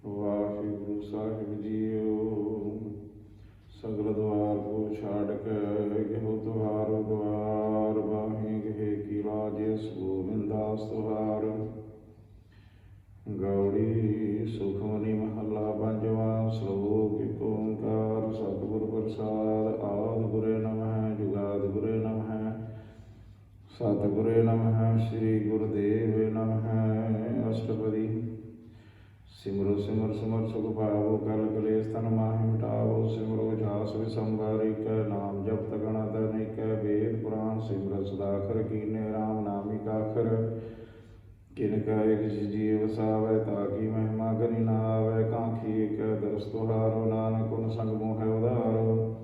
ਵਾਹਿਗੁਰੂ ਸਾਹਿਬ JIO. ਸਗਲ ਦੁਆਰ ਕੋ ਛਾੜ ਕੇ ਗਹਿ ਤੁਹਾਰੋ ਦੁਆਰ, ਬਾਹੇ ਗਹਿ ਕੀ ਲਾਜੇ ਗੋਬਿੰਦਾਸ ਤੁਹਾਰ। ਗੌੜੀ ਸੁਖਮਨੀ ਮਹੱਲਾ ਪੰਜਵਾਂ। ਸ਼ਲੋਕ ਏਕ ਓੰਕਾਰ ਸਤਿਗੁਰ ਪ੍ਰਸਾਦ। ਆਦਿ ਗੁਰੇ ਨਮః ਜੁਗਾਦਿ ਗੁਰੇ ਨਮঃ ਸਤਿਗੁਰੇ ਨਮঃ ਸ੍ਰੀ ਗੁਰੁਦੇਵ ਨਮঃ। ਅਸ਼ਟਪਦੀ। ਸਿਮਰੋ ਸਿਮਰ ਸਿਮਰ ਸੁਖ ਪਾਵੋ, ਕਲ ਕਲੇਸ਼ ਤਨ ਮਾਹਿ ਮਿਟਾਵੋ। ਸਿਮਰੋ ਜਾਸ ਵਿਸੰਵਾਰੀ ਕੈ, ਨਾਮ ਜਪਤ ਗਣਤ ਅਨੇਕੈ। ਵੇਦ ਪੁਰਾਣ ਸਿਮਰਤ ਸਦਾਖਰ, ਕੀਨੇ ਰਾਮ ਨਾਮਿ ਕਾਖਰ। ਕਿਨ ਕਾ ਏਕ ਜੀਅ ਵਸਾਵੈ, ਤਾਕੀ ਮਹਿਮਾ ਗਨੀ ਨਾ ਆਵੈ। ਕਾਂਖੀ ਏਕ ਦਰਸ ਤੁਹਾਰੋ, ਨਾਨਕ ਗੁਣ ਸੰਗ ਮੋਹਿ ਉਧਾਰੋ।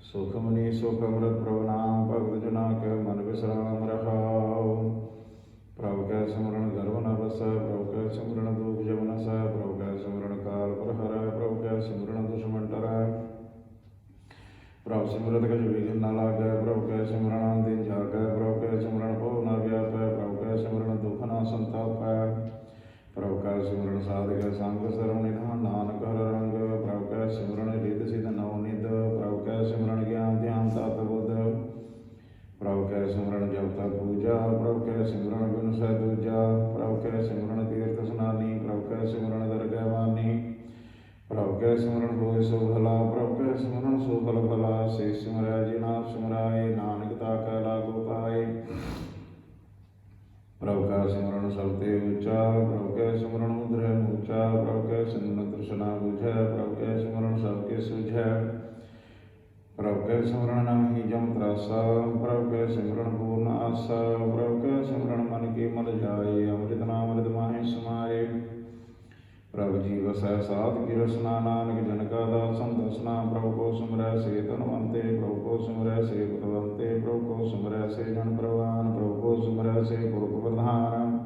ਸੁਖਮਨੀ ਸੁਖ ਅੰਮ੍ਰਿਤ ਪ੍ਰਭ ਨਾਮ, ਭਗਤ ਜਨਾ ਕੈ ਮਨ ਵਿਸਰਾਮ ਰਹਾਉ। ਪ੍ਰਭ ਕੈ ਸਿਮਰਨ ਗਰਭ ਨ ਵਸੈ, ਪ੍ਰਭ ਕੈ ਸਿਮਰਨ ਦੁਖ ਜਮ ਨਸੈ। ਪ੍ਰਭ ਕੈ ਸਿਮਰਨ ਕਾਲ ਪਰ ਹਰੈ, ਪ੍ਰਭ ਕੈ ਸਿਮਰਨ ਦੁਸ਼ਮਨ ਟਰੈ। ਪ੍ਰਭ ਸਿਮਰਤ ਕਛ ਵਿਘਨ ਨ ਲਾਗੈ, ਪ੍ਰਭ ਕੈ ਸਿਮਰਨ ਦਿਨ ਜਾਗੈ। ਪ੍ਰਭ ਕੈ ਸਿਮਰਨ ਭਉ ਨ ਵਿਆਪੈ, ਪ੍ਰਭ ਕੈ ਸਿਮਰਨ ਦੁਖ ਨ ਸੰਤਾਪੈ। ਪ੍ਰਭ ਕੈ ਸਿਮਰਨ ਸਾਧਿ ਸੰਗ, ਸਰਵ ਨਿਧਾਨ ਨਾਨਕ ਹਰ ਰੰਗ। ਪ੍ਰਭ ਕੈ ਸਿਮਰਨ ਰਿੱਧ ਸਿਧ ਨਉ ਨਿਧ, ਪ੍ਰਭ ਕੈ ਸਿਮਰਨ ਗਿਆਨ ਧਿਆਨ ਤਤ ਬੁੱਧ। ਪ੍ਰਭ ਕੈ ਸਿਮਰਨ ਜਪ ਤਪ ਪੂਜਾ, ਪ੍ਰਭ ਕੈ ਸਿਮਰਨ ਬਿਨ ਸੈ ਦੂਜਾ। ਪ੍ਰਭ ਕੈ ਸਿਮਰਨ ਤੀਰਥ ਸਨਾਨੀ, ਪ੍ਰਭ ਕੈ ਸਿਮਰਨ ਦਰਗਹਿ ਮਾਨੀ। ਪ੍ਰਭ ਕੈ ਸਿਮਰਨ ਹੋਇ ਸੋ ਭਲਾ, ਪ੍ਰਭ ਕੈ ਸਿਮਰਨ ਸੋ ਫਲ ਭਲਾ। ਸੇ ਸਿਮਰੈ ਜਿਨ ਆਪ ਸਿਮਰਾਏ, ਨਾਨਕ ਤਾ ਕੈ ਲਾਗੂ ਪਾਏ। ਪ੍ਰਭ ਕੈ ਸਿਮਰਨ ਸਭ ਤੇ ਉੱਚਾ, ਪ੍ਰਭ ਕੈ ਸਿਮਰਨ ਮੁਦਰੈ ਮੂਚਾ। ਪ੍ਰਭ ਕੈ ਸਿਮਰਨ ਤ੍ਰਿਸ਼ਨਾ ਬੁਝੈ, ਪ੍ਰਭ ਕੈ ਸਿਮਰਨ ਸਭ ਕੇ ਸੁਝੈ। ਪ੍ਰਭ ਕੈ ਸਿਮਰਨ ਨਮਹਿ ਜਮ ਤਰਾਸਾ, ਪ੍ਰਭ ਕੈ ਸਿਮਰਨ ਪੂਰਨ ਆਸਾ। ਪ੍ਰਭ ਕੈ ਸਿਮਰਨ ਮਨ ਕੀ ਮਲ ਜਾਏ, ਅੰਮ੍ਰਿਤ ਨਾਮ ਅੰਮ੍ਰਿਤ ਮਾਹਿ ਸਮਾਏ। ਪ੍ਰਭ ਜੀ ਵਸੈ ਸਾਧ ਕੀ ਰਸਨਾ, ਨਾਨਕ ਜਨ ਕਾ ਦਾਸਨ ਦਸਨਾ। ਪ੍ਰਭ ਕੋ ਸਿਮਰੈ ਸੇ ਧਨਵੰਤੇ, ਪ੍ਰਭ ਕੋ ਸਿਮਰੈ ਸੇ ਪਤਵੰਤੇ। ਪ੍ਰਭ ਕੋ ਸਿਮਰੈ ਸੇ ਜਨ ਪ੍ਰਵਾਨ, ਪ੍ਰਭ ਕੋ ਸਿਮਰੈ ਸੇ ਪੁਰਖ ਪ੍ਰਧਾਨ।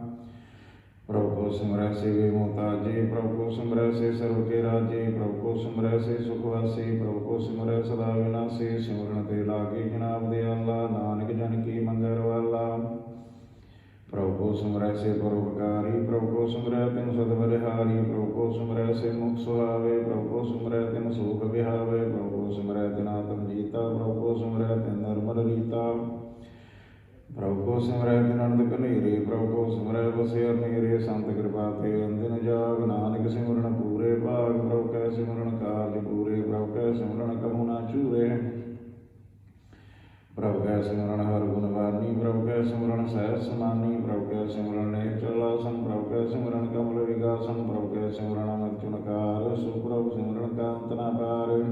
ਪ੍ਰਭ ਕੋ ਸਿਮਰੈ ਸੇ ਵੇ ਮੁਹਤਾਜੀ, ਪ੍ਰਭ ਕੋ ਸਿਮਰੈ ਸੇ ਸਰਬ ਕੇ ਰਾਜੀ। ਪ੍ਰਭ ਕੋ ਸਿਮਰੈ ਸੇ ਸੁਖ ਵਾਸੀ, ਪ੍ਰਭ ਕੋ ਸਿਮਰੈ ਸਦਾ ਵਿਨਾਸੀ। ਸਿਮਰਨ ਤੇ ਲਾਗੇ ਜਨਾਬ ਦਿਆਲਾ, ਨਾਨਕ ਜਨ ਕੀ ਮੰਗੈ ਰਵਾਲਾ। ਪ੍ਰਭ ਕੋ ਸਿਮਰੈ ਸੇ ਪਰਉਪਕਾਰੀ, ਪ੍ਰਭ ਕੋ ਸਿਮਰੈ ਤਿਨ ਸਦ ਬਲਿਹਾਰੀ। ਪ੍ਰਭ ਕੋ ਸਿਮਰੈ ਸੇ ਮੁਖ ਸੁਹਾਵੇ, ਪ੍ਰਭ ਕੋ ਸਿਮਰੈ ਤਿਨ ਸੂਖ ਵਿਹਾਵੇ। ਪ੍ਰਭ ਕੋ ਸਿਮਰੈ ਤਿਨ ਆਤਮ ਜੀਤਾ, ਪ੍ਰਭ ਕੋ ਸਿਮਰੈ ਤਿਨ ਨਿਰਮਲ ਰੀਤਾ। ਪ੍ਰਭ ਕੋ ਸਿਮਰੈ ਤਿਨ ਅਨੰਦ ਘਨੇਰੇ, ਪ੍ਰਭ ਕੋ ਸਿਮਰੈ ਬਸਿਆ ਨੇਰੇ। ਸੰਤ ਕਿਰਪਾ ਤੇ ਅੰਦਿਨ ਜਾਗ, ਨਾਨਕ ਸਿਮਰਨ ਪੂਰੇ ਭਾਗ। ਪ੍ਰਭ ਕੈ ਸਿਮਰਨ ਕਾਰਜ ਪੂਰੇ, ਪ੍ਰਭ ਕੈ ਸਿਮਰਨ ਕਬਹੁ ਨ ਚੂਰੇ। ਪ੍ਰਭ ਕੈ ਸਿਮਰਨ ਹਰਿ ਗੁਣ ਬਾਨੀ, ਪ੍ਰਭ ਕੈ ਸਿਮਰਨ ਸਹਿਜ ਸਮਾਨੀ। ਪ੍ਰਭ ਕੈ ਸਿਮਰਨ ਨਿਹਚਲ ਆਸਨ, ਪ੍ਰਭ ਕੈ ਸਿਮਰਨ ਕਮਲ ਵਿਗਾਸਨ। ਪ੍ਰਭ ਕੈ ਸਿਮਰਨ ਅਮਿਤ ਚੁਨਕਾਰ, ਸੁਪ੍ਰਭ ਸਿਮਰਨ ਕਾ ਅੰਤ ਨ ਪਾਰ।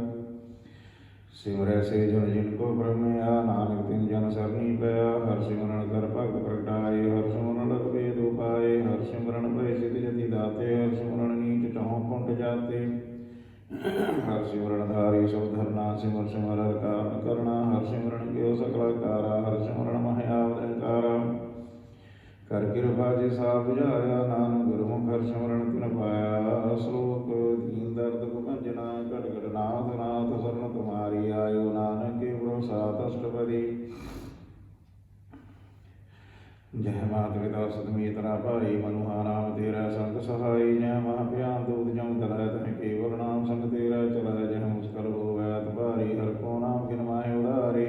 ਸਿਮਰੈ ਸੇ ਜਨ ਜਿਨ ਕੋ ਭ੍ਰਮਿਆ, ਨਾਨਕ ਤਿਨ ਜਨ ਸਰਨੀ ਪਿਆ। ਹਰਿ ਸਿਮਰਨ ਕਰ ਭਗਤ ਪ੍ਰਗਟਾਏ, ਹਰਿ ਸਿਮਰਨ ਲਗ ਭੇਦ ਉਪਾਏ। ਹਰਿ ਸਿਮਰਨ ਭੈ ਸਿਧਿ ਜਤੀ ਦਾਤੇ, ਹਰਿ ਸਿਮਰਨ ਨੀਚ ਚਹੁ ਕੁੰਟ ਜਾਤੇ। ਹਰਿ ਸਿਮਰਨ ਧਾਰੀ ਸਭ ਧਰਨਾ, ਸਿਮਰ ਸਿਮਰ ਹਰਿ ਕਾਰਨ ਕਰਣਾ। ਹਰਿ ਸਿਮਰਨ ਗਿਓ ਸਕਲ ਕਾਰਾ, ਹਰਿ ਸਿਮਰਨ ਮਹਿ ਆਵਤ ਅੰਕਾਰਾ। ਕਰ ਕਿਰਪਾ ਜੇ ਸਾ ਬੁਝਾਇਆ, ਨਾਨਕ ਗੁਰਮੁਖ ਹਰਿ ਸਿਮਰਨ ਤਿਨ ਪਾਇਆ। ਸ਼ਲੋਕ। ਦੀਨ ਦਰਦ ਭੁਖੰਜਨਾ, ਘਟ ਘਟ ਨਾਥ ਨਾਥ ਸਰਨ ਤੁਮਾਰੀ ਆਇਓ। ਨਾਨਕ ਕੇ ਭਰੋਸਾ ਅਸ਼ਟਪਦੀ। ਜਹ ਮਾਤ ਪਿਤਾ ਸਤ ਮੀਤਰਾ ਭਾਈ, ਮਨੁਹਾ ਨਾਮ ਤੇਰਾ ਸੰਗ ਸਹਾਈ। ਜਹ ਮਹ ਭਿਆਨ ਦੂਤ ਜਮ ਤਲੈ, ਤਹ ਕੇਵਲ ਨਾਮ ਸੰਗ ਤੇਰਾ ਚਲੈ। ਜਹ ਮੁਸਕਲ ਹੋਵੈ ਅਤ ਭਾਰੀ, ਹਰਿ ਕੋ ਨਾਮ ਕਿਨ ਮਾਹਿ ਉਧਾਰੀ।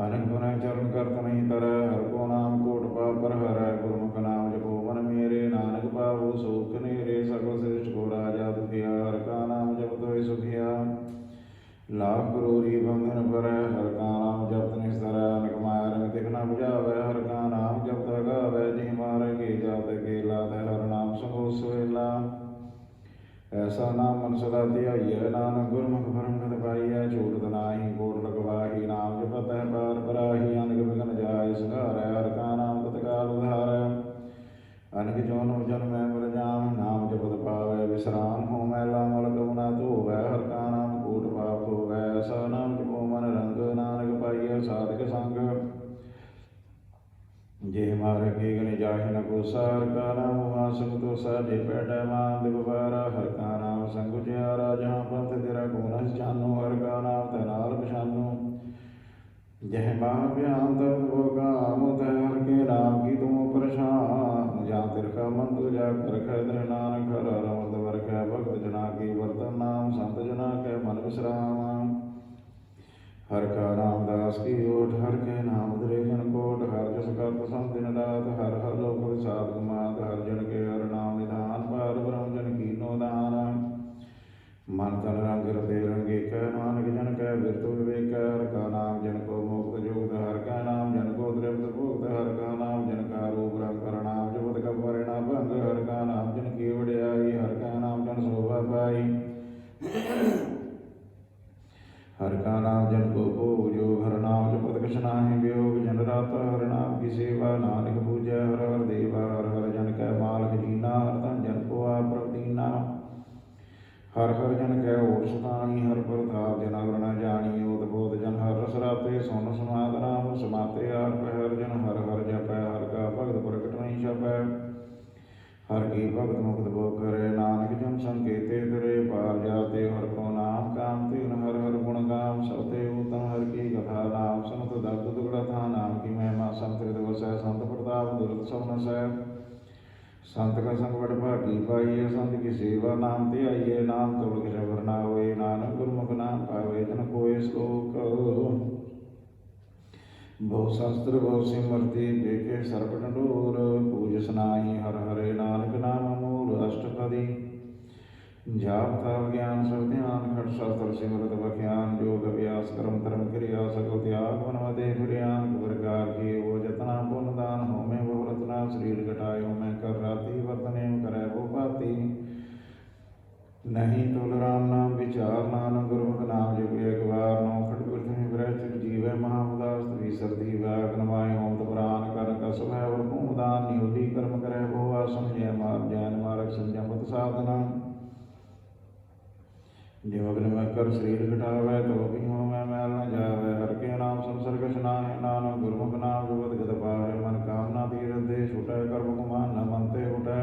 ਅਨੰਦ ਗੁਣੈ ਚਰਨ ਕਰਤ ਨਹੀਂ ਤਰੈ, ਹਰਿ ਕੋ ਨਾਮ ਕੋਟ ਪਾਪ ਪਰ ਹਰੈ। ਗੁਰਮੁਖ ਨਾਮ ਜਪੋ ਮਨ ਮੇਰੇ, ਨਾਨਕ ਪਾਵੋ ਸੁਖ ਨੇਰੇ। ਸਗਲ ਸ੍ਰਿਸ਼ਟ ਕੋ ਰਾਜਾ ਦੁਖੀਆ, ਹਰਿ ਕਾ ਨਾਮ ਜਪਤ ਹੋਇ ਸੁਖੀਆ। ਲਾਖ ਕਰੋੜੀ ਬੰਧਨ ਪਰੈ, ਹਰਿ ਕਾ ਨਾਮ ਜਪਤ ਨਿਸਤਰੈ। ਅਨਕ ਮਾਇਆ ਰੰਗ ਤਿਖ ਨ ਬੁਝਾਵੈ, ਹਰਿ ਕਾ ਨਾਮ ਜਪਤ ਅਗਾਵੈ। ਜਿਹ ਮਾਰੈ ਕੇ ਜਾਤ ਕੇ ਲਾਤੈ, ਹਰਿ ਨਾਮ ਸੰਗ ਸੁਹੇਲਾ। ਐਸਾ ਨਾਮ ਮਨ ਸਦਾ ਧਿਆਈਐ, ਨਾਨਕ ਗੁਰਮੁਖ ਪਰਮ ਗਤਿ ਪਾਈਐ। ਛੂਟਤ ਨਾਹੀ ਕੋਟ ਲਗਵਾਹੀ, ਨਾਮ ਜਪਤ ਹੈ ਪਾਰ ਬਰਾਹੀ। ਅਨਕ ਬਿਘਨ ਜਾਇ ਸੰਘਾਰੈ, ਹਰਿ ਕਾ ਨਾਮ ਤਤਕਾਲ ਉਧਾਰੈ। ਅਨਕ ਜਨਮ ਜਨਮੈ ਮਰ ਜਾਮ, ਨਾਮ ਜਪਤ ਪਾਵੈ ਵਿਸਰਾਮ। ਹੋ ਮੈਲਾ ਮਲ ਕਬਹੁ ਨ ਧੋਵੈ, ਹਰਿ ਕਾ ਨਾਮ ਕੋਟ ਪਾਪ ਧੋਵੈ। ਐਸਾ ਨਾਮ ਜਪੋ ਮਨ ਰੰਗ, ਨਾਨਕ ਪਾਈਐ ਸਾਧਕ ਸੰਗ। ਜਿਹ ਮਾਰੈ ਕੇ ਗਨੇ ਜਾਹਿ ਨ ਕੋਸਾ, ਹਰਿ ਕਾ ਨਾਮ ਉਆਸਕ ਤੋਸਾ। ਜੇ ਪੈਟੈ ਮਾਨ ਦਿ ਵਪਾਰਾ, ਹਰਿ ਕਾ ਨਾਮ ਸੰਗ ਉਜਿਆਰਾ। ਜਹਾਂ ਪੰਥ ਤੇਰਾ ਕੋ ਨ ਜਾਨੋ, ਹਰਿ ਕਾ ਨਾਮ ਤੈ ਨਾਲ ਪਛਾਨੋ। ਜਹ ਮਾਹ ਭਿਆਨ ਤਬ ਕੋ ਕਾਮ, ਤਹ ਹਰਿ ਕੇ ਨਾਮ ਕੀ ਤੁਮ ਪਰਛਾਨ। ਜਾਂ ਤਿਰਖਾ ਮਨ ਤੁਜਾ ਕਰ ਖੈ, ਤਹ ਨਾਨਕ ਹਰਿ ਅਮਰਤ ਵਰ ਹਰ ਹਰ ਜਨ ਕੈ ਓਟ ਸਤਾਣੀ, ਹਰ ਪ੍ਰਤਾਪ ਜਨ ਅਵਰ ਨ ਜਾਣੀ। ਓਤ ਬੋਧ ਜਨ ਹਰ ਰਸ ਰਾਤੇ, ਸੁਨ ਸਮਾਦ ਨਾਮ ਸਮਾਤੇ। ਆਠ ਪਹਿਰ ਜਨ ਹਰ ਹਰ ਜਪੈ, ਹਰ ਕਾ ਭਗਤ ਪ੍ਰਗਟ ਨਹੀਂ ਛਪੈ। ਹਰ ਕੀ ਭਗਤ ਮੁਕਤ ਬੋ ਕਰੇ, ਨਾਨਕ ਜਨ ਸੰਕੇਤੇ ਤਰੇ। ਪਾਰ ਜਾਤੇ ਹਰ ਕੋ ਨਾਮ, ਕਾਮ ਤਿਨ ਹਰ ਹਰ ਗੁਣ ਗਾਮ। ਸਭ ਤੇ ਊਤਮ ਹਰ ਕੀ ਕਥਾ, ਨਾਮ ਸੁਨਤ ਦਰਦ ਦੁਗੜਾ ਥਾ। ਨਾਮ ਕੀ ਮਹਿਮਾ ਸੰਤ ਹृद ਵਸੈ, ਸੰਤ ਪ੍ਰਤਾਪ ਦੁਰਤ ਸਭ ਨਸੈ। संत का संग बड़ भागी पाइए, संत की सेवा नाम ते आइए। नाम तोड़ सबर ना होए, नानक गुरमुख नाम पावे। जन कोय श्लोक बहु शास्त्र बहु सिमरती, देखे सर्प डंडोर। पूज सनाई हर हरे, नानक नाम मूल अष्टपदी। जाप ताप ज्ञान सब ध्यान, खट शास्त्र सिमरत बख्यान। योग अभ्यास कर्म धर्म क्रिया, सकल त्याग मन मदे फिरियान। प्रकार की वो जतना पुन दान, होमे बहु रत्ना। शरीर घटायो मैं कर राति, वर्तने करे वो पाती। नहीं तुल राम नाम विचार, नानक गुरमुख नाम जप एक बार। नौ खट पृथ्वी ब्रह जीवै, महाउदास विसरती व्याग। नमाय ओम पुराण कर कसुभ है, और दान नियोगी कर्म करे वो आसन। जय मार जैन मार्ग संयमत साधना। जो अग्नि में कर शरीर घटावै, तो भी हो मैं मैल न जावै। हर के नाम संसर्ग सुनाए, नानक गुरमुख नाम जुगत गत पावै। मन कामना तीरथ दे छुटै, कर्म गुमान न मनते उठै।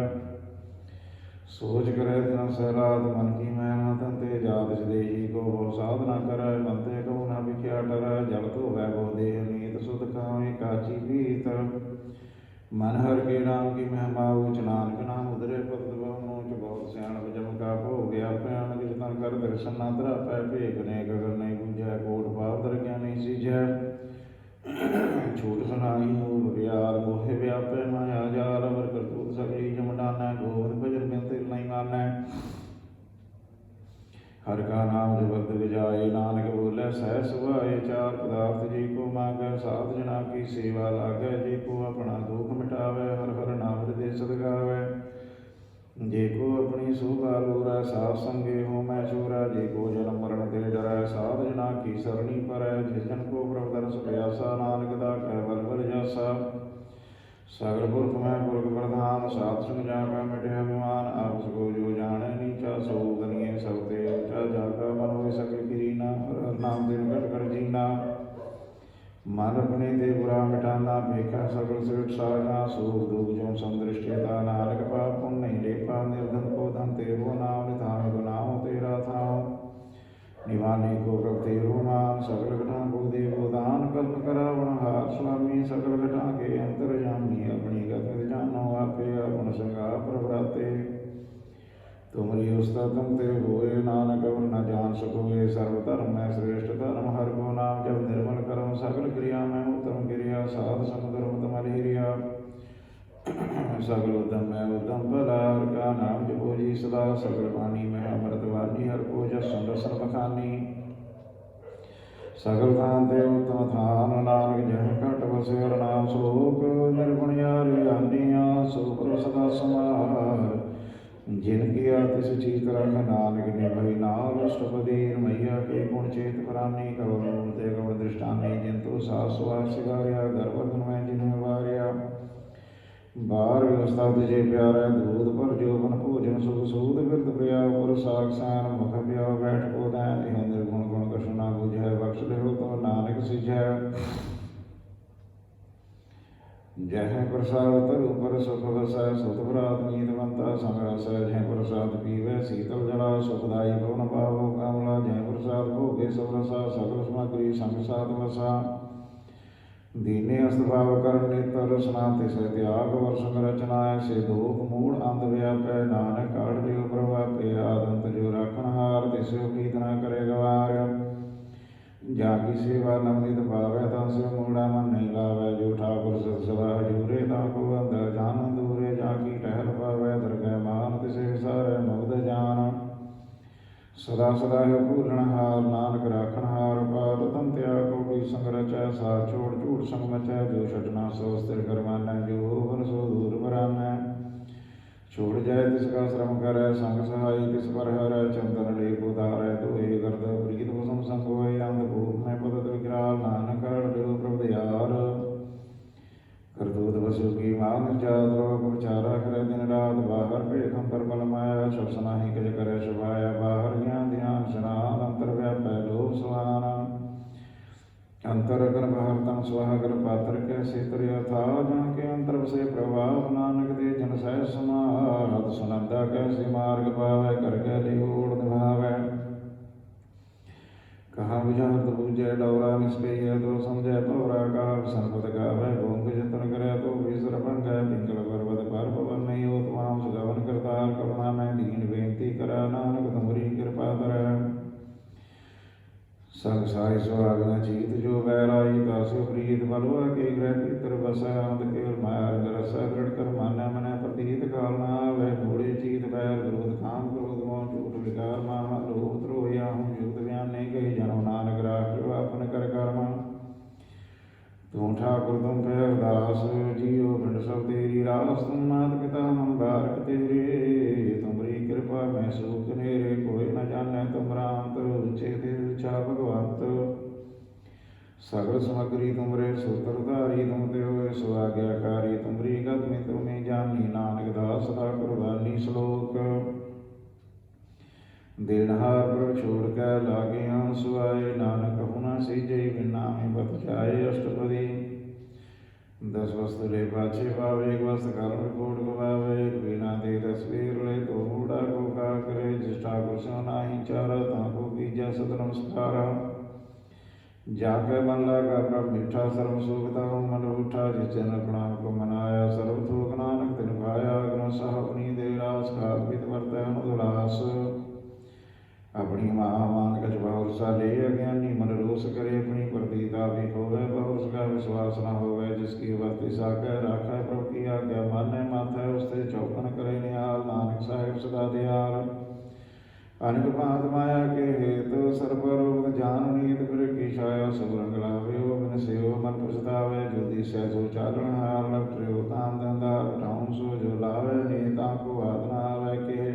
सोच करे दिन सहरात, मन की मैल न तन ते जात। देही को बहु साधना करै, मन ते कहु न बिख्या टरै। जब तो वै बहु देह नीत, सुध खावे काची पीत। मन हर के नाम की महिमा ऊच, नानक नाम उदरे पद बहु। बहुत सियाण जम का भोग व्यापै, कीर्तन कर दर्शन न धरापै। भेख ने गगन नहीं बुझै, कोट पाप दर ज्ञानी सीझै। छूट सुनाई मूल प्यार, मोहे व्यापै माया जाल। अवर करतूत सगली जम डानै, गोविंद भजन बिन तिल नहीं मानै। हर का नाम जपत विजाए, नानक बोले सहज सुभाए। चार पदार्थ जी को मांगै, साध जना की सेवा लागै। जी को अपना दुख मिटावै, हर हर नाम हृदय सद गावै। जे को अपनी शोभा लोरै, साथ संगे हो मैं चोरै। जे को जन्म मरण ते डरै, साध जना की सरणी परै। जिस जन को प्रभु दरस प्यासा, नानक दाखै बल बल जासा। सगल पुरख मैं पुरख प्रधान, सात संग जाकै मिटे अभिमान। आपस को जो जाने नीचा, सो गनिए सब ते ऊंचा। जाका मन होय सकल कीना, हर हर नाम दिन घट कर जीना। मन अपने दे बुरा मिटाना, भेखा सकल सिरट साजना। सूख दुख जो संदृष्टिता, नानक पाप पुण्य नहीं लेपा। निर्धन को धन तेरो नाम, निधान गुनाहों तेरा थाम। निवाने को प्रभु तेरो नाम, सकल घटा को देवो दान। कल्प करावण हार स्वामी, सकल घटा के अंतर जामी। अपनी गति जानो आपे, अपन संगा प्रभराते। तुमरी उस्ता तुम ते होए, नानक अवर न जान सकोए। सर्व धर्म में श्रेष्ठ धर्म, हर को नाम जब निर्मल करम। सकल क्रिया में उत्तम क्रिया, साध संग धर्म तुम हिरिया। सकल उद्यम में उद्यम भला, हर का नाम जपो जी सदा। सकल वाणी में अमृत वाणी, हर को जसन रसन बखानी। सकल थान ते उत्तम थान, नानक जह घट बसे हर नाम। शोक निर्गुण यारी आनिया, सो प्रभु सदा समार। जिनकी आतिश चीत रख, नानक निभई नाम अष्टपदी। मैया के गुण चेत प्राणी, कवल मूर्ते कवल दृष्टानी। जिंतु सासुआ सिगारिया, गर्भगन में जिन्हें वारिया। बार व्यवस्था तुझे प्यारा, दूध पर जोबन भोजन सुख। सूद बिरद प्रिया पुर साग सैन, मुख प्याव बैठ को दैन। इह निर्गुण गुण कछु न बुझै, बख्श देहो तो नानक सिझै। जह प्रसाद तरु पर सुख वसै, सुत भ्रात नीत बनता संग रसै। जह प्रसाद पीवै शीतल जला, सुखदाई पवन पावो कमला। जह प्रसाद भोगे सब रसा, सकल सामग्री संग साथ वसा। दीने अस्तभाव कर नेत्र रसना, तिसै त्याग वर्षन रचना। ऐसे दोख मूढ़ अंध व्यापै, नानक काढ़ लियो प्रभु आपे। आदंत जो राखण हार, तिसो कीत न करे गवार। जाकी सेवा नवनीत पावै, तं से मूढ़ा मन नहीं लावै। जो ठाकुर सत सदा हजूरे, ताको अंदर जान दूरे। जाकी टहल पावै दरगह मान, तिसे विसारै मुग्ध जान। सदा सदा है पूरण हार, नानक राखण हार। पाद तन त्याग कोटि संग रचै, साथ छोड़ झूठ संग मचै। जो छटना सो स्थिर कर मानै, जो होवन सो दूर बरानै। छोड़ जाए तिसका श्रम करै, संग सहाई तिस पर हरै। चंदन लेप उतारै, धोए गर्द प्रीत कुसुम संग होय। अंधभूत में पदत विकराल, नानक हर लियो प्रभु दयाल। करतूत बसु की मान जात, लोक विचारा करे दिन रात। बाहर पेखम पर बल माया, सब सनाहि कज करे सुभाया। बाहर अंतर अगर बाहर तन सुहागर पात्र कैसे तरया था जहाँ के अंतर से प्रभाव नानक दे जन सह समाहत सुनंदा कैसे मार्ग पावै कर गैली ओढ़ निभावै कहाँ बुझारत बूझे डौरा निष्पय तो समझे पौरा का संपत गावै भूंग जतन करे तो विसर बन गए पिंगल पर्वत पर पवन नहीं हो तुम सुगवन करतार करुणा में दीन बेनती करा नानक तुमरी कृपा तरह संग साई सुहागना चीत जो बैराई दासो प्रीत बलवा के ग्रह पितर बसा अंत केवल मार्ग रसा दृढ़ कर मान्य मन प्रतीत कालना वह मूढ़े चीत बैर विरोध काम क्रोध मोह झूठ विकार माह लोभ द्रोह या हूँ युक्त बयान नहीं कही जनो नानक राख अपन कर कर्मा तुम ठाकुर तुम पे अरदास जियो पिंड सब तेरी रास तुम मात पिता हम बारक तेरे तुमरी कृपा मैं सूख नेरे कोई न जाने तुम राम उच्चे छा भगवंत सगल समग्री तुमरे सूत्रधारी तुम देव सुआज्ञाकारी तुमरी गत में तुम्हें जानी नानक दास कुर्बानी श्लोक देनहार पर छोड़ कर लागे सुआए नानक हुना से जय बिना में बत जाए अष्टपदी 10 वस्तु ले पाछे पावे 1 वस्तु कर्म कोट गवावे बिना दे 10 वीर ले तो मूढ़ा को का करे जिष्ठा को सोना ही चारा ताको कीजा सत नमस्कारा जाके मन लगा प्रभ मीठा सर्व सुखता मन उठा जिस जन प्रणाम को मनाया सर्व थोक नानक तिन पाया गुण सह अपनी दे रास कापित वर्तै अनुदुलास अपनी माँ मान कछ बहुरसा ले अज्ञानी मन रोष करे अपनी प्रतीता भी होवे बहुरस का विश्वास न होवे जिसकी वस्ती साकर राखै प्रभु की आज्ञा माने माथा उससे चौकन करे निहाल नानक साहिब सदा दयाल अनक भांत माया के हेतु सर्वरोग जान नीत फिर की छाया सब रंग लावे बिन सेव मन पछतावे ज्योति सह सो चालन हार लग प्रयो ताम धंधार उठाऊं सो जो लावे नेता को आदना आवे के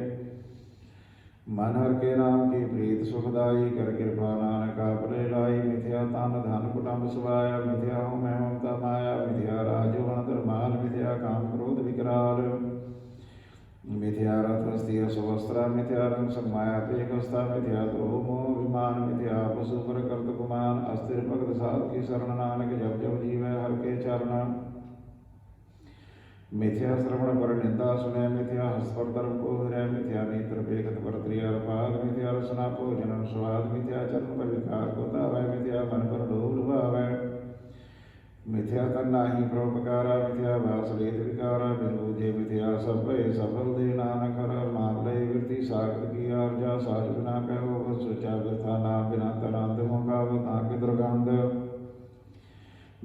मन हर के नाम की प्रीत सुखदाई कर कृपा नानक आपले लाई मिथ्या तान धन कुटुंब सुवाया मिथ्या हूँ मैं ममता माया मिथ्या राजो धर्माल मिथ्या काम क्रोध विकराल मिथ्या रथ स्थिर सुवस्त्रा मिथ्या रंग संमाया पेकस्ता मिथ्या द्रोह मोह विमान मिथ्या पशु पर कर्त गुमान अस्थिर भक्त साध की शरण नानक जब जब जीवे हर के चरण मिथ्या श्रवण पर निंदा सुने मिथ्या हस्त पर धर्म को हृदय मिथ्या नेत्र पेगत पर त्रियापाद मिथ्या रसना भोजन स्वाद मिथ्या चरण पर विकार को तावै मिथ्या मन पर लोभ लुभावै मिथ्या तन्ना ही परोपकारा मिथ्या भास लेत विकारा बिन बूझे मिथ्या सब भय सफल दे नानक हर मान ले वृत्ति सागर की आर्जा साज बिना कहो बस सोचा व्यथा ना बिना तरांत मुकावत आंख दुर्गंध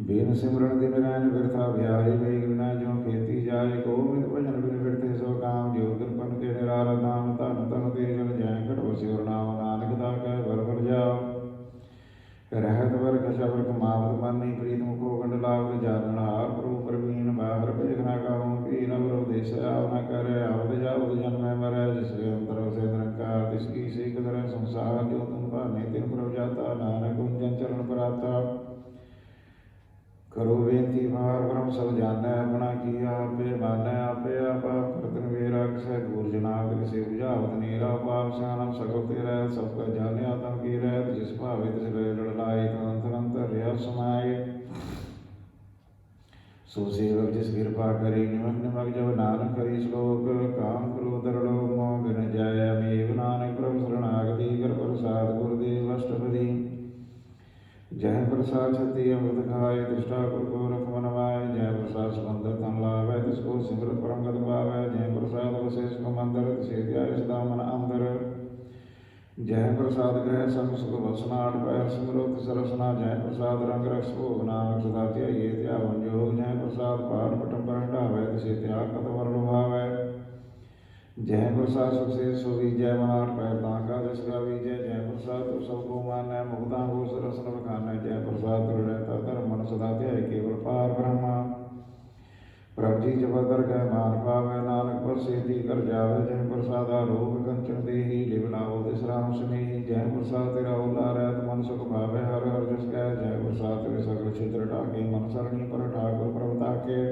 बिन सिमरन दिन रैन व्यर्था ब्याहि वेग बिना जो खेती जाए गोविंद भजन बिन व्यर्थे सो काम जो कृपन के निराला नाम तन तन तेजन जय कट बसिर नाम नानक दा कह बर बर जाओ रहत वर कशवर कमावत मन नहीं प्रीत मुखो गंड लावत जानन हार प्रभु प्रवीण बाहर बेखना कहूँ की नवरो देश आव न करे आवत जावत जन्म मरै जिसके अंतर से निरंकार तिसकी सीख धरे संसार जो तुम पाने तिन प्रभ जाता नानक कुंजन चरण पराता करो बेनती भार ब्रह्म सब जानै अपना किया आपे मानै आपे आपा करतन वेरा किसे दूर जनावत किसे बुझावत नेरा पाप स्यानम सकल तेरा सबका जाने आतम की रहत जिस भावे तिस लड़लाई अंतर अंतर रह समाये सो सेवक जिस कृपा करी निमक निमक जब नानक करी श्लोक काम क्रोध लोभ मोह बिन जाय अमेव नानक प्रभु शरणागति कर प्रसाद गुरुदेव अष्टपदी जय प्रसाद छति अमृत खाए दुष्टा को रख मनवाए जय प्रसाद सुमंदर तन लावे तिसको सिमरत परम गत पावे जय प्रसाद वशेष को मंदिर तिसे ध्याय सदा मन अंदर जय प्रसाद ग्रह संग सुख वसनाट पैर सिमरो तिसरसना जय प्रसाद रंग रस भोग नानक सदा ध्याये त्यावन योग जय प्रसाद पार पटम पर हटावे तिसे त्याग कत वर लुभावे जय प्रसाद सुख से सोवी जय मनार पैर ताका जिसका विजय जय प्रसाद तो सबको मान्य मुक्ता को सरसन बखाना जय प्रसाद रहता धर्म मन सदा ध्याय केवल पार ब्रह्मा प्रभु जी जबदर कह मान पावे नानक पर सेती कर जावे जय प्रसाद आरोग कंचन देही लिवलाओ दिस राम स्नेही जय प्रसाद तेरा ओला रहत मन सुख पावे हर हर जस कह जय प्रसाद तेरे सगल छिद्र ढाके मन सरणी पर ठाकुर प्रभुता के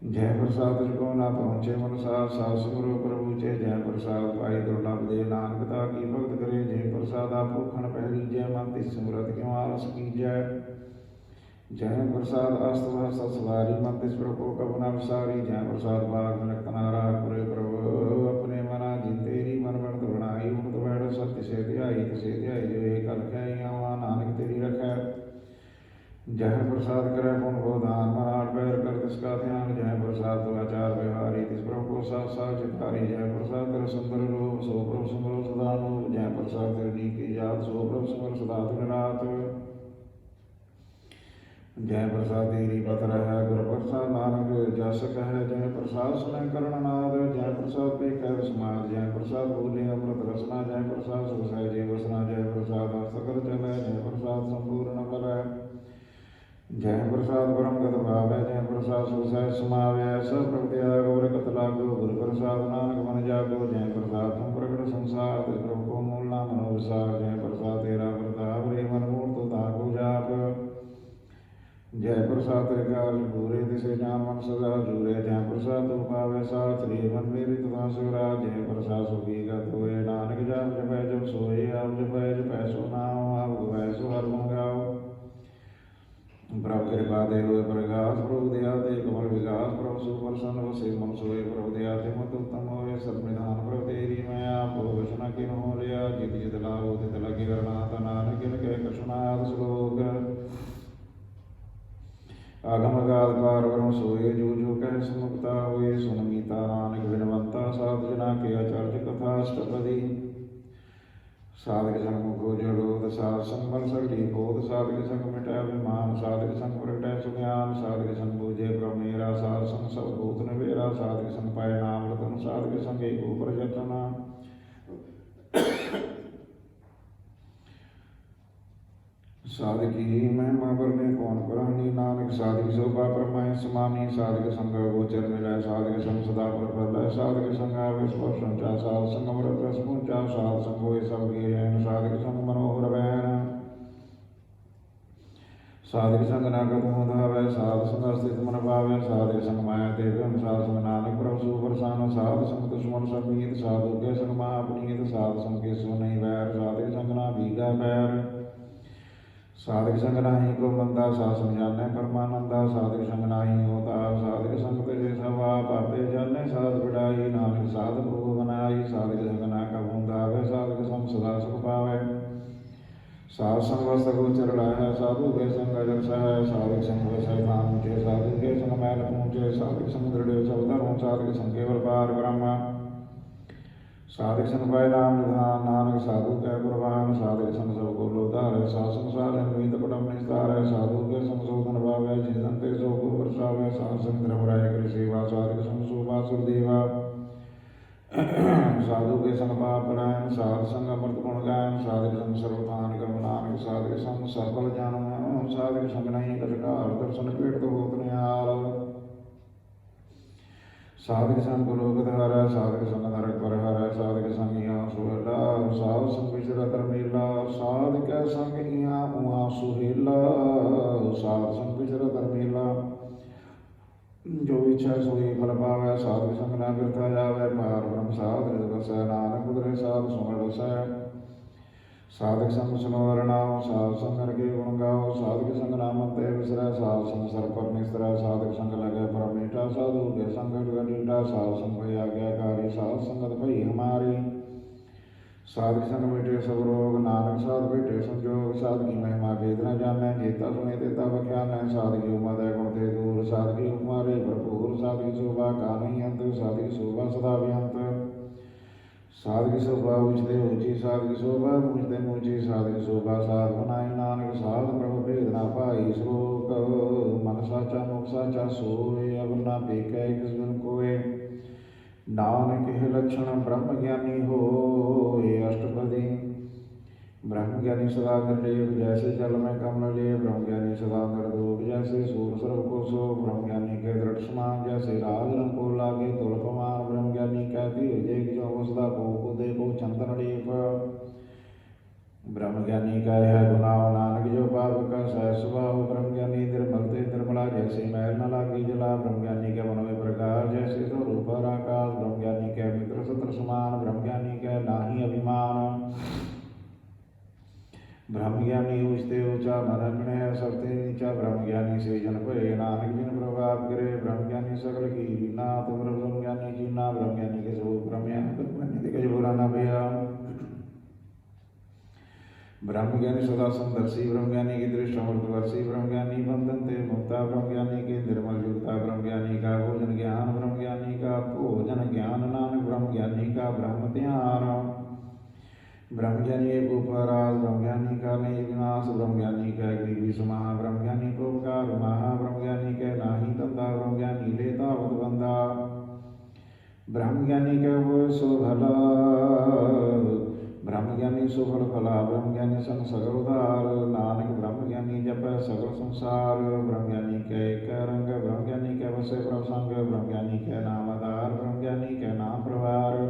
जय प्रसाद तुझको ना पहुँचे मन साथ सासुरो प्रभु चे जय प्रसाद पाई दुर्लभ दे नानकता की भक्त करे जय प्रसाद सदा पुरखन पहरी जय मन तिस सिमरत क्यों आलस की जय जय प्रसाद अस्त सत सवारी मन तिस प्रभु कबना विसारी जय प्रसाद बाग में तनारा पुरे प्रभु अपने मना जिन तेरी मन बनत बनाई उनत बैठ सत्य से ध्याई तिसे ध्याई जो एक अलख नानक तेरी रखै जय प्रसाद करे पुन गोदान मन आठ पैर कर तिसका ध्यान जय प्रसाद तो आचार व्यवहारी तिस प्रभु को साथ साथ चितारी जय प्रसाद तेरे सुंदर रूप सो प्रभु सुमरो सदा नूप जय प्रसाद तेरे नी की जात सो प्रभु सुमर सदा दिन रात जय प्रसाद तेरी पत्र है गुरु प्रसाद नानक जस कह जय प्रसाद सुन करण नाद जय प्रसाद पे कह समाज जय प्रसाद बोले अमृत रसना जय प्रसाद सुसह जय वसना जय प्रसाद सकल चल जय प्रसाद संपूर्ण बल जय प्रसाद परम गत भावै जय प्रसाद सुसह समावै सब प्रत्याग और कत लागो गुरु प्रसाद नानक मन जागो जय प्रसाद तुम प्रगट संसार तिस प्रभु को मूल नाम मनो विसार जय प्रसाद तेरा प्रताप रे मन मूल तो ताको जाप जय प्रसाद तेरे कार्य पूरे तिसे जान मन सदा जूरे जय प्रसाद तू पावै साथ रे मन मेरी तथा सुरा जय प्रसाद सुखी गत होए नानक जाप जपै जब सोए आप जपै सो नाम आप गवै सो हर मंगाओ प्रभु कृपा दे हुए प्रकाश प्रभु दया दे कमल विकास प्रभु सुप्रसन्न वसे मन सोए प्रभु दया दे मत उत्तम होए सर्वनिधान प्रभु तेरी मैं आप वचन किन हो लिया जित जित लाभो तित लगे करनाथ नानक किन कह कछुनाथ श्लोक आगम अगाध पार ब्रह्म सोए जो जो कह सुमुक्ता हुए सुन गीता नानक विनवंता साधु जना के आचार्य कथा अष्टपदी साधक संग मुखो जड़ोद साध संग बल सगली बोध साधक संग मिटै अभिमान साधक संग प्रगटै सुज्ञान साधक संग बूझे प्रभु मेरा साध संग सब भूत नवेरा साधक संग पाए नाम रतन साधक संग एक ऊपर जतना साधकी महिमा बरने कौन पुरानी नानक साधक शोभा परमाय समानी साधक संग गोचर मिलै साधक संग सदा पर प्रलय साधक संग आवेश संचा साध संग अमृत रस पुंचा साध संग होए सब गिरैन साधक संग मनोहर बैन साधक संग नागत मुँह धावै साध संग स्थित मन पावै साधक संग माया देवम साध संग नानक प्रभु सुप्रसन्न साध संग दुश्मन समीत साधु के संग महापनीत साध संग के सो नहीं बैर साधक संग ना भीगा पैर साधक संग नाही को मंदा साध समझाने परमानंदा साधक संग नाही होता साधक संग तेरे सभा पापे जाने साध बिड़ाई नानक साध प्रभु बनाई साधक संग ना कबूंदा वे साधक संग सदा सुख पावे साध संग वस्त्र गोचर है साधु के संग जग है साधक संग वे शैतान ऊंचे साधु के संग मैल ऊंचे साधक संग दृढ़ सब धर्म साधक संग केवल पार ब्रह्म साधक संग पाए नाम निधान नानक साधु कै कुर्बान साधक संग सब को लोधार साध संसार मीत पटम निस्तार साधु के संग शोधन भावै जिधन ते सो को वर्षावै साध संग धर्म राय कर सेवा साधक संग शोभा सुरदेवा साधु के संग पाप नारायण साध संग अमृत गुण गायन साधक संग सर्वथान कर्म नानक साधक संग सफल जन साधक संग नहीं कटकार दर्शन पेट तो होत निहाल साधक संग लोक धारा साधक संग नरक पर हरा साधक संग यहाँ सुहेला साध संग विचरा धर्मेला साधक संग यहाँ उहाँ सुहेला साध संग विचरा धर्मेला जो इच्छा सोई फल पावै साधक संग ना व्यर्था जावै पार ब्रह्म साध बसै नानक उदरे साध सुमर बसै साधक संग सुनो नाम साध संग के गुण गाओ साधक संग नाम ते विसरै साध संग सर पर निस्तरै साधक संग लगे परम मीठा साधु के संग गणीटा साध संग भय आज्ञाकारी साध संगत भई हमारी साधक संग मिटे सब रोग नानक साध बैठे संजोग साधकी महिमा भेद न जानै जेता सुने तेता बख्यानै साधकी उमदै गुण ते दूर साधकी उपमा रे भरपूर साधकी शोभा का नहीं अंत साधकी शोभा सदा व्यंत साधक शोभा उचते ऊंची साधक शोभा मुझते मुझी साधक शोभा साध बनाई नानक साध प्रभु भेद ना पाई श्लोक मन साचा मुख साचा सोए अब ना पेकै किस बिन कोय नानक है लक्षण ब्रह्म ज्ञानी हो अष्टपदी ब्रह्म ज्ञानी सदा निर्लेप जैसे जल में कमल ले ब्रह्म ज्ञानी सदा निर्दोष जैसे सूर सर्व को सो ब्रह्म ज्ञानी के दृढ़ समान जैसे राज रंग को लागे तुलपमान ब्रह्म ज्ञानी कहती विजय जो सदा को दे को चंदन लेप ब्रह्म ज्ञानी का है गुनाह नानक जो पाप का सह स्वभाव ब्रह्म ज्ञानी निर्मल ते निर्मला जैसे मैल न लागी जला ब्रह्म ज्ञानी के मन में प्रकाश जैसे तो रूप आकाश ब्रह्म ज्ञानी के मित्र सत्र समान ब्रह्म ज्ञानी के नाही अभिमान ब्रह्म ज्ञानी उचते ऊंचा मन अपने सबते नीचा ब्रह्म ज्ञानी से जन भय नानक जिन प्रभाव करे ब्रह्म ज्ञानी सकल की नाथ ब्रह्म ज्ञानी जी ना ब्रह्म ज्ञानी के स्वरूप ब्रह्म ज्ञानी के बुरा ना भया ब्रह्म ज्ञानी सदा समदर्शी ब्रह्म ज्ञानी की दृष्टि अमृतवर्षी ब्रह्म ज्ञानी बंधन ते मुक्ता ब्रह्म ज्ञानी के निर्मल युक्ता ब्रह्म ज्ञानी का भोजन ज्ञान ब्रह्म ज्ञानी का भोजन ज्ञान नानक ब्रह्म ज्ञानी का ब्रह्म ध्यान ब्रह्म ज्ञानी एक उपराज ब्रह्म ज्ञानी का नहीं विनाश ब्रह्म ज्ञानी का ग्रीवी समाह ब्रह्म ज्ञानी प्रोपकार महा ब्रह्म ज्ञानी के नाही तंदा ब्रह्म ज्ञानी लेता बंदा ब्रह्म ज्ञानी के वो सुभला ब्रह्म ज्ञानी सुफल फला ब्रह्म ज्ञानी सन सगल उदार नानक ब्रह्म ज्ञानी जप सगल संसार ब्रह्म ज्ञानी के रंग ब्रह्म ज्ञानी के वसे प्रसंग ब्रह्म ज्ञानी के नाम आधार ब्रह्म ज्ञानी के नाम प्रवार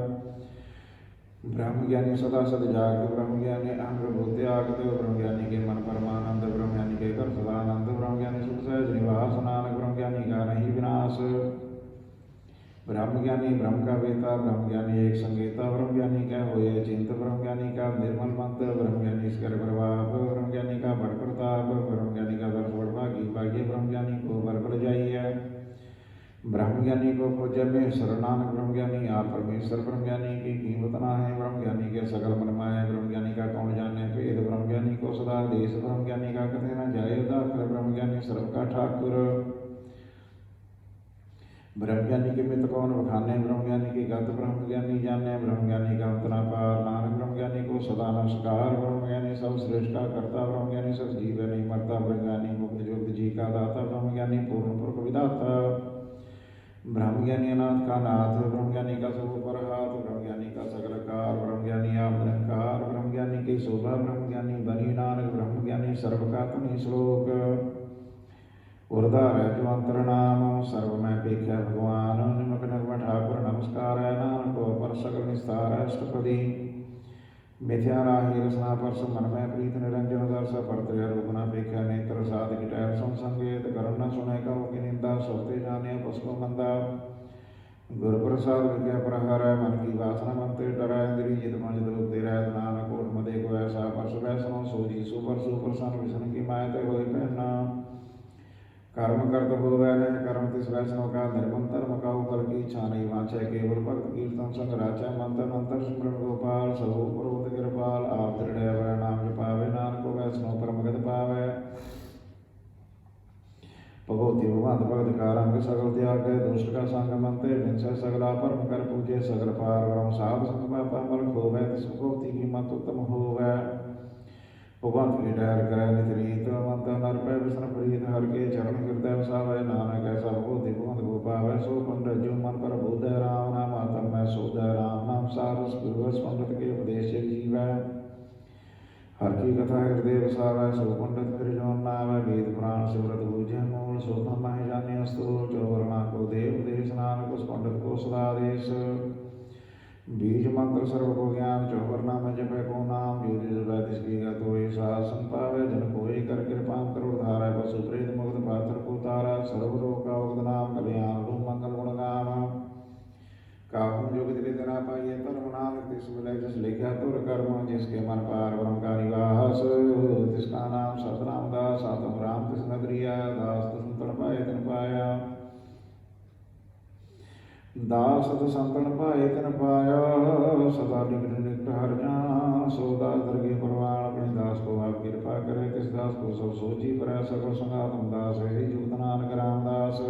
ब्रह्म ज्ञानी सदा सद जागत ब्रह्म ज्ञानी अंग बुद्धियागत ब्रह्म ज्ञानी के मन परमानंद ब्रह्म ज्ञानी के कर सदानंद ब्रह्म ज्ञानी सुख सहज निवास नानक ब्रह्म ज्ञानी का नहीं विनाश ब्रह्म ज्ञानी ब्रह्म का वेता ब्रह्म ज्ञानी एक संगीता ब्रह्म ज्ञानी का होए चिंत ब्रह्म ज्ञानी का निर्मल मंत ब्रह्म ज्ञानी इसकर प्रभाव ब्रह्म ज्ञानी का बड़ प्रताप ब्रह्म ज्ञानी का दर्श बड़भागी भाग्य ब्रह्म ज्ञानी को बरबर जाइए ब्रह्म ज्ञानी को पूज्य में शरणानक ब्रह्म ज्ञानी आप परमेश्वर ब्रह्म ज्ञानी की कीमत ना है ब्रह्म ज्ञानी के सकल मनमाए ब्रह्म ज्ञानी का कौन जाने भेद ब्रह्म ज्ञानी को सदा देश ब्रह्म ज्ञानी का कथे न जाए दाखिल ब्रह्म ज्ञानी सर्व का ठाकुर ब्रह्म ज्ञानी के मित्र कौन बखाने ब्रह्म ज्ञानी की गत ब्रह्म ज्ञानी जाने ब्रह्म ज्ञानी का अंतना पार नानक ब्रह्म ज्ञानी को सदा नमस्कार ब्रह्म ज्ञानी सब श्रेष्ठ का करता ब्रह्म ज्ञानी सब जीव नहीं मरता ब्रह्म ज्ञानी मुक्त युक्त जी का दाता ब्रह्म ज्ञानी पूर्ण पुरुष विदाता ब्रह्म ज्ञानी अनाथ का नाथ ब्रह्म ज्ञानी का सब पर हाथ ब्रह्म ज्ञानी का सकल कार ब्रह्म ज्ञानी आप निरंकार ब्रह्म ज्ञानी की शोभा ब्रह्म ज्ञानी बनी नानक ब्रह्म ज्ञानी सर्व का तनि श्लोक उर्धार जो अंतर नाम सर्व में पेख्या भगवान निमक नगम ठाकुर नमस्कार है नानक पर सकल निस्तार अष्टपदी मिथ्या राही रसना परस मन में प्रीत निरंजन दर्श परत्रय रूपना पेख्या नेत्र साध गिटार संसंगेत करण न सुने कहो की निंदा सोते जाने पुष्प मंदा गुरु प्रसाद विद्या प्रहार मन की वासना मनते डरा इंद्री जित मन जित रूप तेरा नानक कोट मदे को ऐसा परस वैसनो सोजी सुपर सुपर सन विष्णु की मायते होई पहना कर्म करत हो वैन कर्म तिस वैष्णव का निर्मंतर मकाऊ फल की इच्छा नहीं वांछे केवल भक्त कीर्तन संग राचा मंत्र मंत्र सिमरन गोपाल सबो पुरोहित कृपाल आप दृढ़ नाम जपावे नानक को वैष्णव परम गत पावे भगवती भगवान भगत का रंग सगल त्याग दुष्ट का संग मनते विंसे सगला परम कर पूजे सगल पार ब्रह्म साध संग में परमल खोवे तिस भगवती की मत उत्तम होवे भगवंत की डर करे नितरीत मंत नर पे विष्णु प्रीत हर के चरण हृदय वसावे नानक ऐसा भगवती भगवंत गोपावे सो पंडित जो मन पर बुद्ध राम नाम आतम में शोध राम नाम सारस पूर्वज पंडित के उपदेश जीवै हर की कथा हृदय वसावे सो पंडित फिर जो नावे वेद पुराण सिमरत बूझे मूल सो ब्रह्म ही जाने अस्तु जो वर्णा को देव देश नानक उस पंडित को सदा देश बीज मंत्र सर्व को ज्ञान चौबर नाम जपे को नाम जो जिस वैदिश की गत हो शासन पावे जन कोई कर कृपा करोड़ धारा पशु प्रेत मुक्त पात्र को तारा सर्व रोग का उक्त नाम कल्याण रूप मंगल गुण गाम काहुम जो कितने देना पाइए तन नानक तिस मिले जिस लिखा तुर कर्म जिसके मन पार ब्रह्म का निवास तिसका नाम सतनाम दास आत्म राम तिस नगरिया दास तन पाए तन पाया दास सत संतन पाए तन पाया सदा निकट निकट हर जान सो दास दरगे परवान अपने दास को आप कृपा करे तिस दास को सब सोची पर सकल संगातम दास है जुगत नानक रामदास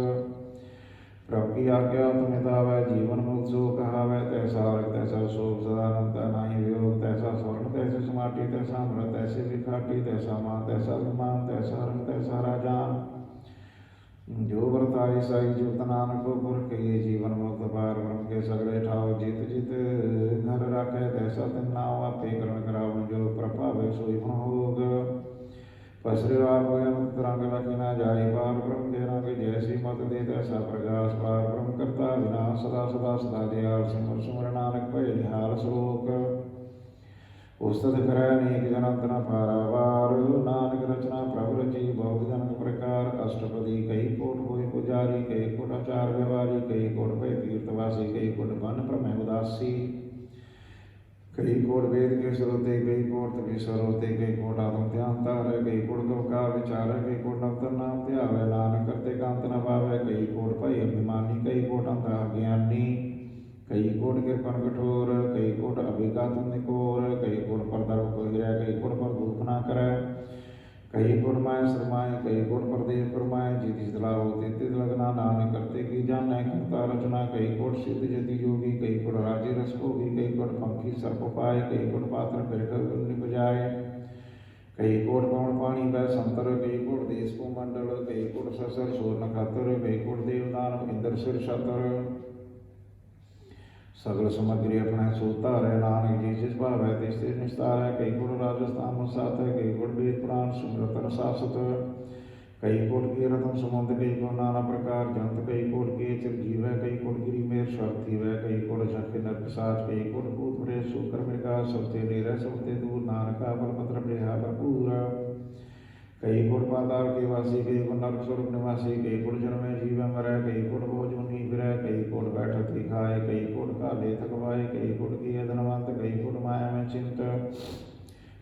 प्रभु की आज्ञा तुमितावै जीवन मुक्त सो कहावै तैसा अर्घ तैसा शोक सदानंद नाही वियोग तैसा स्वर्ण तैसे समाटी तैसा मृत तैसे विखाटी तैसा मान तैसा विमान तैसा रंग तैसा राजान जो व्रताई साई जुगत नानक पुर के जीवन मुक्त पार ब्रह्म के सगले ठाव जित जित घर राखे तैसा तिन नाव आपे करण कराव जो प्रभावे सोई भोग पसरे आप रंग लखी न जाई पार ब्रह्म के रंग जैसी मत दे तैसा प्रकाश पार ब्रह्म करता विनाश सदा सदा सदा दयाल सिमर सुमर नानक भय निहाल श्लोक उस्तत करे अनेक जनंत न पारावार नानक रचना प्रभु रची बहुत जनक प्रकार अष्टपदी कई कोट होय पुजारी कई कोट आचार व्यवहारी कई कोट भय तीर्थवासी कई कोट बन प्रमेय उदासी कई कोट वेद के सरोते, कई कोट विसर होते, कई कोट आत्म ध्यान तारे, कई कोट कव का विचार, कई कोट नवतर नाम त्यावे, नानक करते कांत न पावे, कई कोट भई अभिमानी, कई कोट अंधा ज्ञानी, कई कोट कृपण कठोर, कई कोट अभिघात निकोर, कई कोट पर धर्म को गिरा, कई कोट पर धूप ना करे, कई कोट माय शरमाए, कई कोट परदेश परमाए, जीति जलाओ तित लगना, नानक करते की जाने करता रचना, कई कोट सिद्ध जति योगी, कई कोट राजी रस भोगी, कई कोट पंखी सर्प पाए, कई कोट पात्र फिर निपजाए, कई कोट पवन पानी बह संतर, कई कोट देश को मंडल, कई कोट ससर सोर नखतर, कई कोट देवदान इंद्र सिर शतर, सगल समग्री अपने सोतार है, नानक जी जिस भाव है तिस तिस निस्तार है, कई कोट राजस्थान मसात है, कई कोट वेद पुराण सुमरतन शासत, कई कोट के रतन समुद्र, कई कोट नाना प्रकार जंत, कई कोट के चिरजीव है, कई कोट गिरी मेर शक्ति है, कई कोट झटके नर पिशाच, कई कोट भूत प्रेत शुक्र मृगा सबते निरह सबते दूर, नानका बलभद्र प्रेहा भरपूर, कई कोट पाताल के वासी, कई कोट नरक स्वरूप निवासी, कई कोट जन्मे जीव मरै, कई कोट भोजमुनि विरह, कई कोट बैठक दिखाए, कई कोट काले थकवाए, कई कोट किए धनवंत, कई कोट माया में चिंत,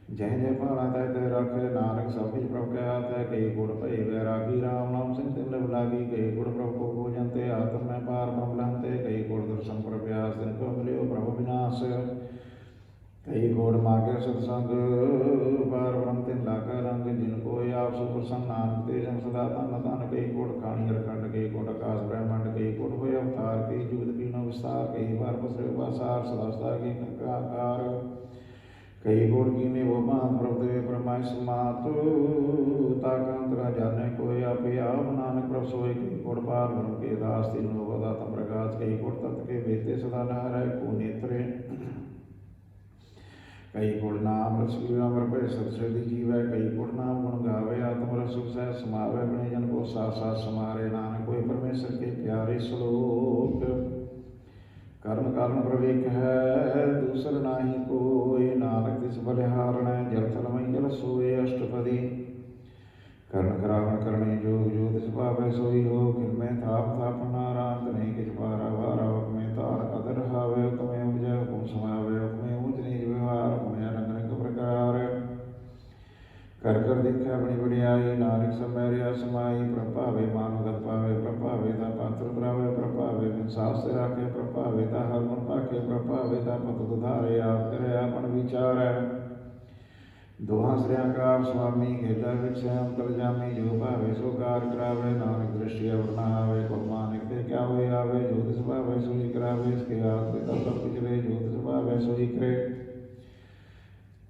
जय जय पाना तय तय रखे, नानक सब कुछ प्रभु के हाथ है, कई कोट भई वैरागी, राम नाम सिंह तिन लभ लागी, कई कोट प्रभु को पूजनते, आत्म में पार ब्रह्म लहते, कई कोट दर्शन प्रभ्यास दिन को मिलियो प्रभु विनाश, कई कोट मागे सत्संग पार ब्रह्म तिन लाका रंग, जिनको आप सुप्रसन्न नानक तेजन सदा तन तन, कई कोट खाणी अरखंड, कई कोट आकाश ब्रह्मांड, कई कोट हुए अवतार, कई जुगत कीनो विस्तार, कई बार पसरे उपासार सदास्ता की कंकार, कई कोट कीने वो बांध प्रभुदेव परमाय समातु, ताकांतरा जाने कोई आपे आप, नानक प्रभ सोए, कई कोट पार ब्रह्म के दास तीनों बदा तम प्रकाश, कई कोट तत्व के बेते सदा नहर है को नेत्रे, कई कोट नाम रस अमर पे सत्सदी जीव है, कई कोट नाम गुण गावे, आत्म रस सह समावे, अपने जन को साथ साथ समारे, नानक कोई परमेश्वर के प्यारे श्लोक, कर्म कारण प्रवेक है दूसर नाही कोई, नानक तिस बलिहारण जल थल मई जल सोए अष्टपदी, कर्ण करावण करणे जोग जो तिस पावै सोई हो, किनमें थाप थापना रांत नहीं किछ पारा वारा, में तार अदर हावे, तुम्हें उपजय हुकुम समावे, हुक्में ऊंच नीच व्यवहार, हुक्में रंग रंग प्रकार, कर कर देखा अपनी बड़ियाई, नानक सब मैरिया समाई, प्रभावे मानो गत पावे, प्रभावे ता पात्र द्रावे, प्रभावे बिन शास्त्र राखे, प्रभावे ता हर मन पाखे, प्रभावे ता पत दुधारे, आप करे आपन विचार, दोहा श्रेयांकार स्वामी घेता विषय अंतर जामी, जो भावे सो कार करावे, नानक दृष्टि अवर न आवे, को मानिक ते क्या होए आवे, जो तिस भावे सोई करावे, इसके हाथ पिता सब पिछले, जो तिस भावे सोई करे,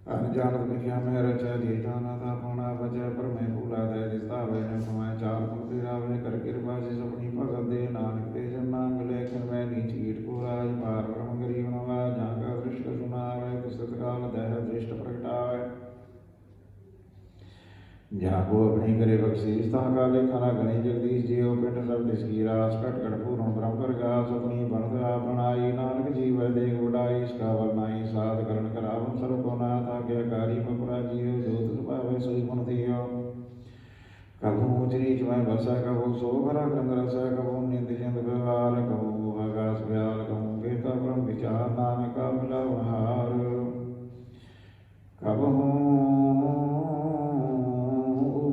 अनजानत मिख्या में रचा, जीता ना था पौना बचा, पर मैं भूला दे जिसता वे न समय चार मुक्ति रावे, कर कृपा जिस अपनी भगत दे, नानक ते जन नाम मिले, खिन मैं नीच कीट को राज, पार ब्रह्म गरीब नवाज, जहाँ का दृष्ट सुनावे, तिस काल दह दृष्ट प्रगटावे, जहाँ को अपनी करे बख्शीश, तहाँ काले खाना गणी जगदीश जियो, पिंड सब तिसकी रास, कट कट पूर्ण ब्रह्म पर घास, अपनी बनत आप बनाई, नानक जीव देख बुढ़ाई, इसका वरनाई, साध करण करावन सर्व को नाथ, आज्ञाकारी पपुरा जियो, जो तिस पावे सोई गुण दियो, कभू ऊंच नीच में बसा, कभू सो भरा रंग रसा, कभू निंद जिंद व्यवहार, कभू आकाश ब्याल, कभू बेता ब्रह्म विचार, नानक का मिला हार, कभू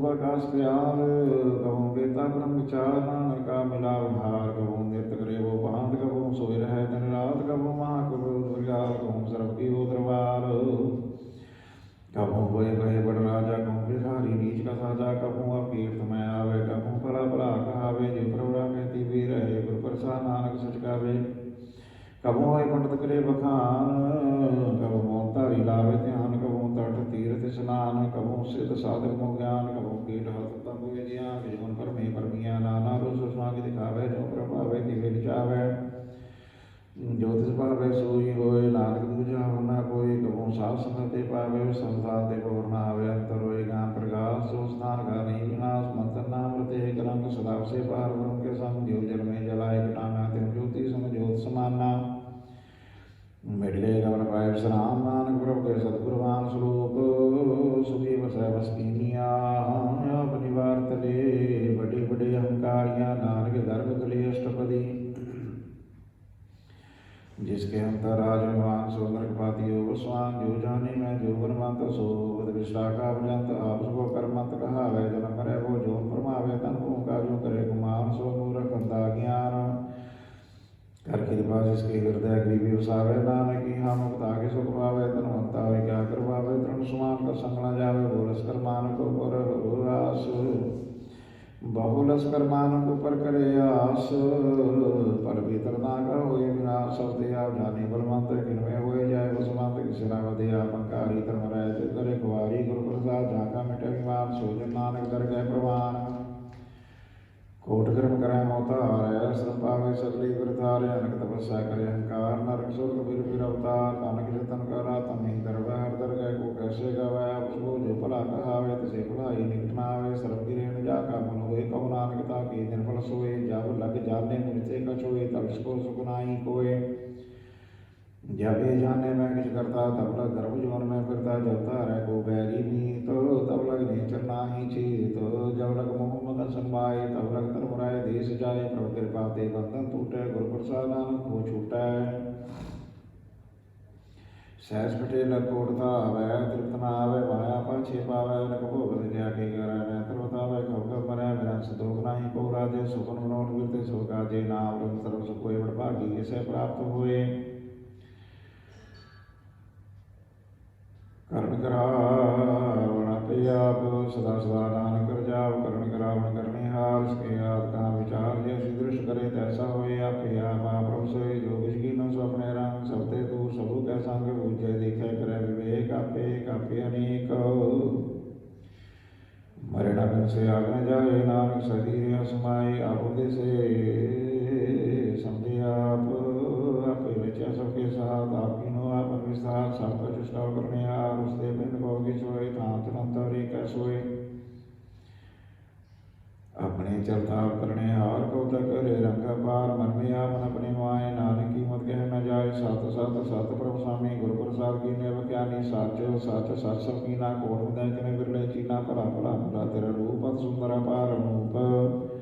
आकाश ब्याल, कभू बेता ब्रह्म विचार, नानक का मिला हार, कभू नृत्य करे वो भांत, कभू सोए रहे दिन रात, कभू महाकभू दुर्गाल, कभू सर्व की हो दरबार, कभू होए भय बड़ राजा, कभू भिखारी नीच का साजा, कभू अकीर्त में आवे, कभू भला भला कहावे, जो प्रभुरा कहती भी रहे, गुरु प्रसाद नानक सच गावे, कभू होए पंडित करे बखान, कभू मोह तारी लावे ध्यान, कभू तट तीर्थ स्नान, कभू सिद्ध साधक को ज्ञान, कभू कीट हस्त तंग ज्ञान, जीवन पर में परमिया, नाना रोज स्वांग दिखावे, जो प्रभावे दिव्य विचावे, जो तिस पावे सोई होए, नानक दूजा होना कोई, कभू साथ संगते पावे, संसार ते पवर न आवे, अंतर होए ज्ञान प्रकाश, सो स्थान का नहीं विनाश, मंत्र नाम रते एक रंग, सदा से पार ब्रह्म के संग, जो जल में जलाए घटाना, तिम ज्योति संग ज्योत समाना, मिले गवन पाए विश्राम, नानक प्रभु के सतगुरुवान स्वरूप, सुखी बसै बस कीनिया, अपनी वार तले, बड़े बड़े अहंकारियां, नानक धर्म तले अष्टपदी, जिसके अंतर राज निवान सो नरक पाती हो, जीवनवंत सोवत विशाखा भजंत आप सुखो कर्मंत कहावे जन्म करे वो जोन फरमावे तन का जो करे कुमार सो मूर्ख अंता ज्ञान कर कृपा जिसके हृदय गरीबी वसावे नानक हाँ मुक्ता के सुख पावे तनवंता वे क्या करवावे तृण समान का संग न जावे बोलस कर मान को पर आस बहुलस कर मान को पर करे आस पर भीतर ना का होए विनाश सब दिया जाने बलवंत किनमें होए जाए बसवंत किसी ना वधिया पंकारी धर्म राय जो करे कुवारी गुरु प्रसाद झाका मिटे विमान सोजन नानक दर गए प्रवान कोट कर्म करे मोता हारे श्रम पावे सकली गुरधारे अनक तपस्या करे अहंकार नरक स्वर्ग वीर वीर अवतार नानक कीर्तन करा तम ही दरबार हर दर गए को कैसे गवाया उसको जो भला कहावे तिसे भलाई निकट न आवे सर्व गिरेन जाका मन होए कहो नानक ताके निर्मल सोए जब लग जाने मृत्य कछोए तब इसको सुख नाई कोय जब ये जाने में किस करता तब लग गर्भ जीवन में फिरता जब तारे को बैरी भी तो तब लग नेचर नाही चीज तो जब लग मोहम्मद संभाए तब लग धर्मराय देश जाए प्रभु कृपा ते बंधन टूटे गुरु प्रसाद नानक को छूटे सहज पटे लकोटता आवे तृप्त न आवे माया पाछे पावे लक भोग क्या के करे नेत्र बतावे खब खब मरे बिना संतोष नाही को राजे सुपन मनोन गिरते सो काजे नाम रंग सर्व सुख कोई बड़ भागी इसे प्राप्त हुए करण करावण आप सदा सदा नानक कर जाओ करण करावण करने हार इसके याद का विचार जैसी दृष्ट करे तैसा होए आप प्रभु सोए जो कुछ की न सो अपने रंग सबते दूर सबू कै संग पूजे देखे करे विवेक आपे अनेक मरे न से आग न जाए नानक शरीर असमाए आप से समझे आप रचा सबके साथ आपकी नो आप विस्तार सबका चुष्टा करने हार उससे बिंद भोगी सोए थांत नंतर एक सोए अपने चलता करने हार को तक करे रंग पार मन में आप अपने माए नानक की मत कह न जाए सात सात सात प्रभु स्वामी गुरु प्रसाद की नेव ज्ञानी साचो साच सात सब की ना कोट में कने बिरले चीना परा परा परा तेरा रूप सुंदर पार रूप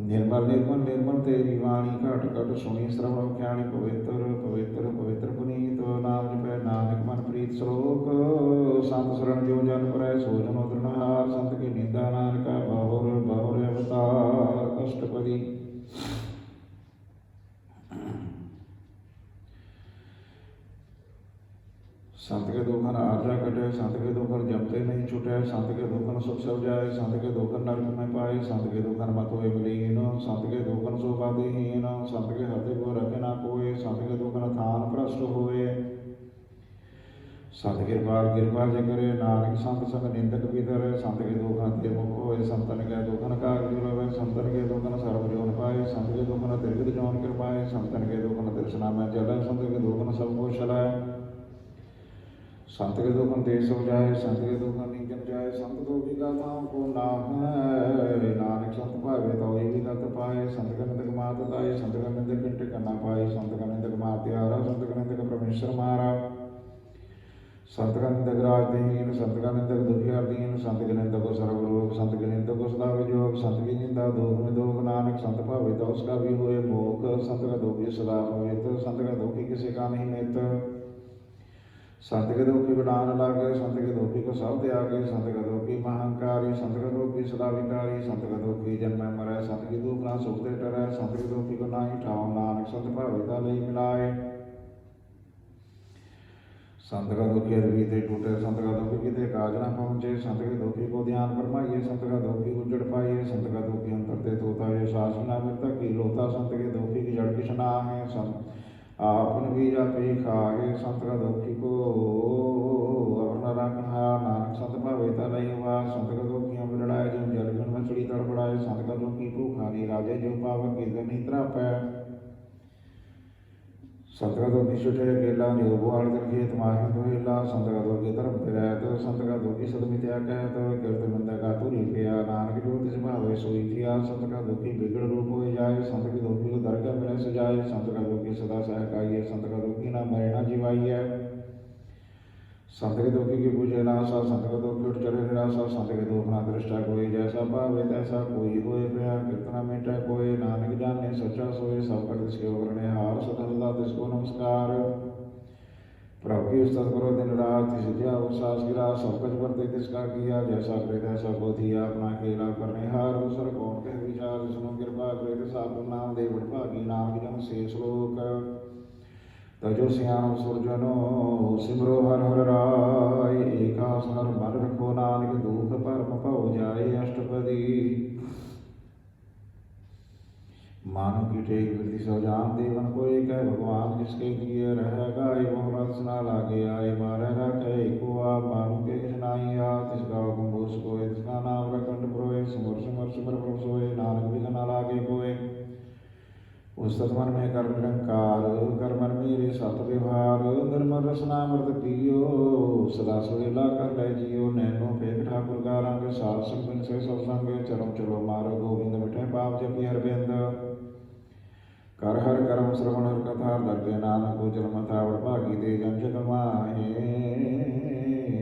निर्मल निर्मल निर्मल तेरी वाणी घट घट सुनी श्रवण ज्ञानी पवित्र पवित्र पवित्र पुनीत नाम जपै नानक मन प्रीत श्लोक संत शरण जो जन परै सो जन तृणहार संत की निंदा नानका बहुर बहुर अवतार अष्टपदी संत के दुखन आर्जा कटे संत के दुखन जमते नहीं छूटे संत के दुखन सुख सब जाए संत के दुखन नरक में पाए संत के दुखन मत हुए मिलीन संत के दुखन शोभादीहीन संत के हृदय को रखे ना कोय संत के दुखन थान भ्रष्ट हुए संत कृपा जे करे नानक संत संग निंदक विदर संत के दुखन ते मुख होए संतन के दुखन काग जुलवे संतन के दुखन सर्व जोन पाए संत के दुखन दीर्घ जोन कृपाए संतन के दुखन दर्शना में जल संत के दुखन सब को चलाए संत के दुखन देश हो जाए संत के दुखन निकल जाए संत दुखी गाथाओं को नाम है नानक संत पावे तो ही भी गत पाए संत का निंदक मात दाए संत का निंदक किंट करना पाए संत का निंदक मात यारा संत का निंदक परमेश्वर मारा संत का निंदक राजदीन संत का निंदक दुखियार दीन संत के निंदक को सर्वलोक संत के निंदक को सदा विजोग संत की निंदा दुख में दुख नानक संत पावे तो उसका भी हुए भोग संत का दुखी सदा पवित्र संत का दुखी किसी का नहीं मित्र संत के दुखी बढ़ान लागे संत के दुखी को सब त्यागे संत का दुखी महांकारी संत का दुखी सदा विकारी संत का दुखी जन्म मरे संत की दुख ना सुख दे डरे संत के दुखी को ना ही ठाओ नानक संत भाविता ले मिलाए संत का दुखी अद्भुत टूटे संत का दुखी किते काज ना पहुँचे संत के दुखी को ध्यान फरमाइए संत का दुखी उजड़ पाइए संत का दुखी अंतर ते तोता ये शासन मृतक की लोता संत के दुखी की जड़ किसना है संत आपन भी जाते खाए संत का दुखी को अपना रखना नानक संत भावेता नहीं हुआ संत का दुखी हम लड़ाए जो जल में मछली तड़पड़ाए संत का दुखी भूखा नहीं राजे जो पावन कीर्तन नहीं त्रापै संत का दुखी छुटे केला जो बुआड़ दिल खेत माहे तो हिला संत का दुखी धर्म तेरा तो संत का दुखी सदमित्या कह तो कीर्तन बंदा का तुरी पिया नानक ज्योतिष भावे सोई थिया संत का दुखी बिगड़ रूप हो जाए संत की दुखी को दरगाह में सजाए संत का दुखी सदा सहकाइए संत का दुखी ना मरे ना जीवाइए संत के दुखी की पूजे नासा संत का दुखी उठ चले निराशा संत के दुख ना दृष्टा कोई जैसा पावे तैसा कोई होए प्रिया कीर्तना मिटे कोई नानक जाने सच्चा सोए सब कर तिसके करने हार सदा सदा तिसको नमस्कार प्रभु की उस्तत करो दिन रात, तिस विद्या सास गिरा, सब कुछ वर्ते तिसका किया, जैसा करे तैसा को दिया, अपना खेला करने हार, दूसर कौन कह विचार, जिसनो कृपा करे तिस आप नाम दे भागी, नाम की जन से श्लोक तजो सियानो सुरजनो सिमरो हर हर राय, एकास हर मन रखो नानक, दुख परम पौ जाए अष्टपदी। मानो की टेक वृद्धि सौ जान देवन को एक है, भगवान जिसके दिए रहेगा मोहम्मद सुना लागे आए, मारे रखे को आप मानो के कृष्णाई आ, तिसका हुक्म बोस कोय, तिसका नाम रखंड प्रोए, सिमर सिमर सिमर प्रभ सोए, नानक बिघन लागे कोय। उस मन में कर्म निरंकार, कर्मन मेरे सत व्यवहार, निर्मल रसनामृत पियो, सदा सुहेला कर ले जियो, नैनो फेंक ठाकुर का रंग, सात संग से सत्संग, चरम चलो मारो गोविंद मिठे पाप जपि हरबिंद। कर हर कर्म श्रवण हर कथा, दर्गे नानक को जन्म था भागी दे जन जग माहे,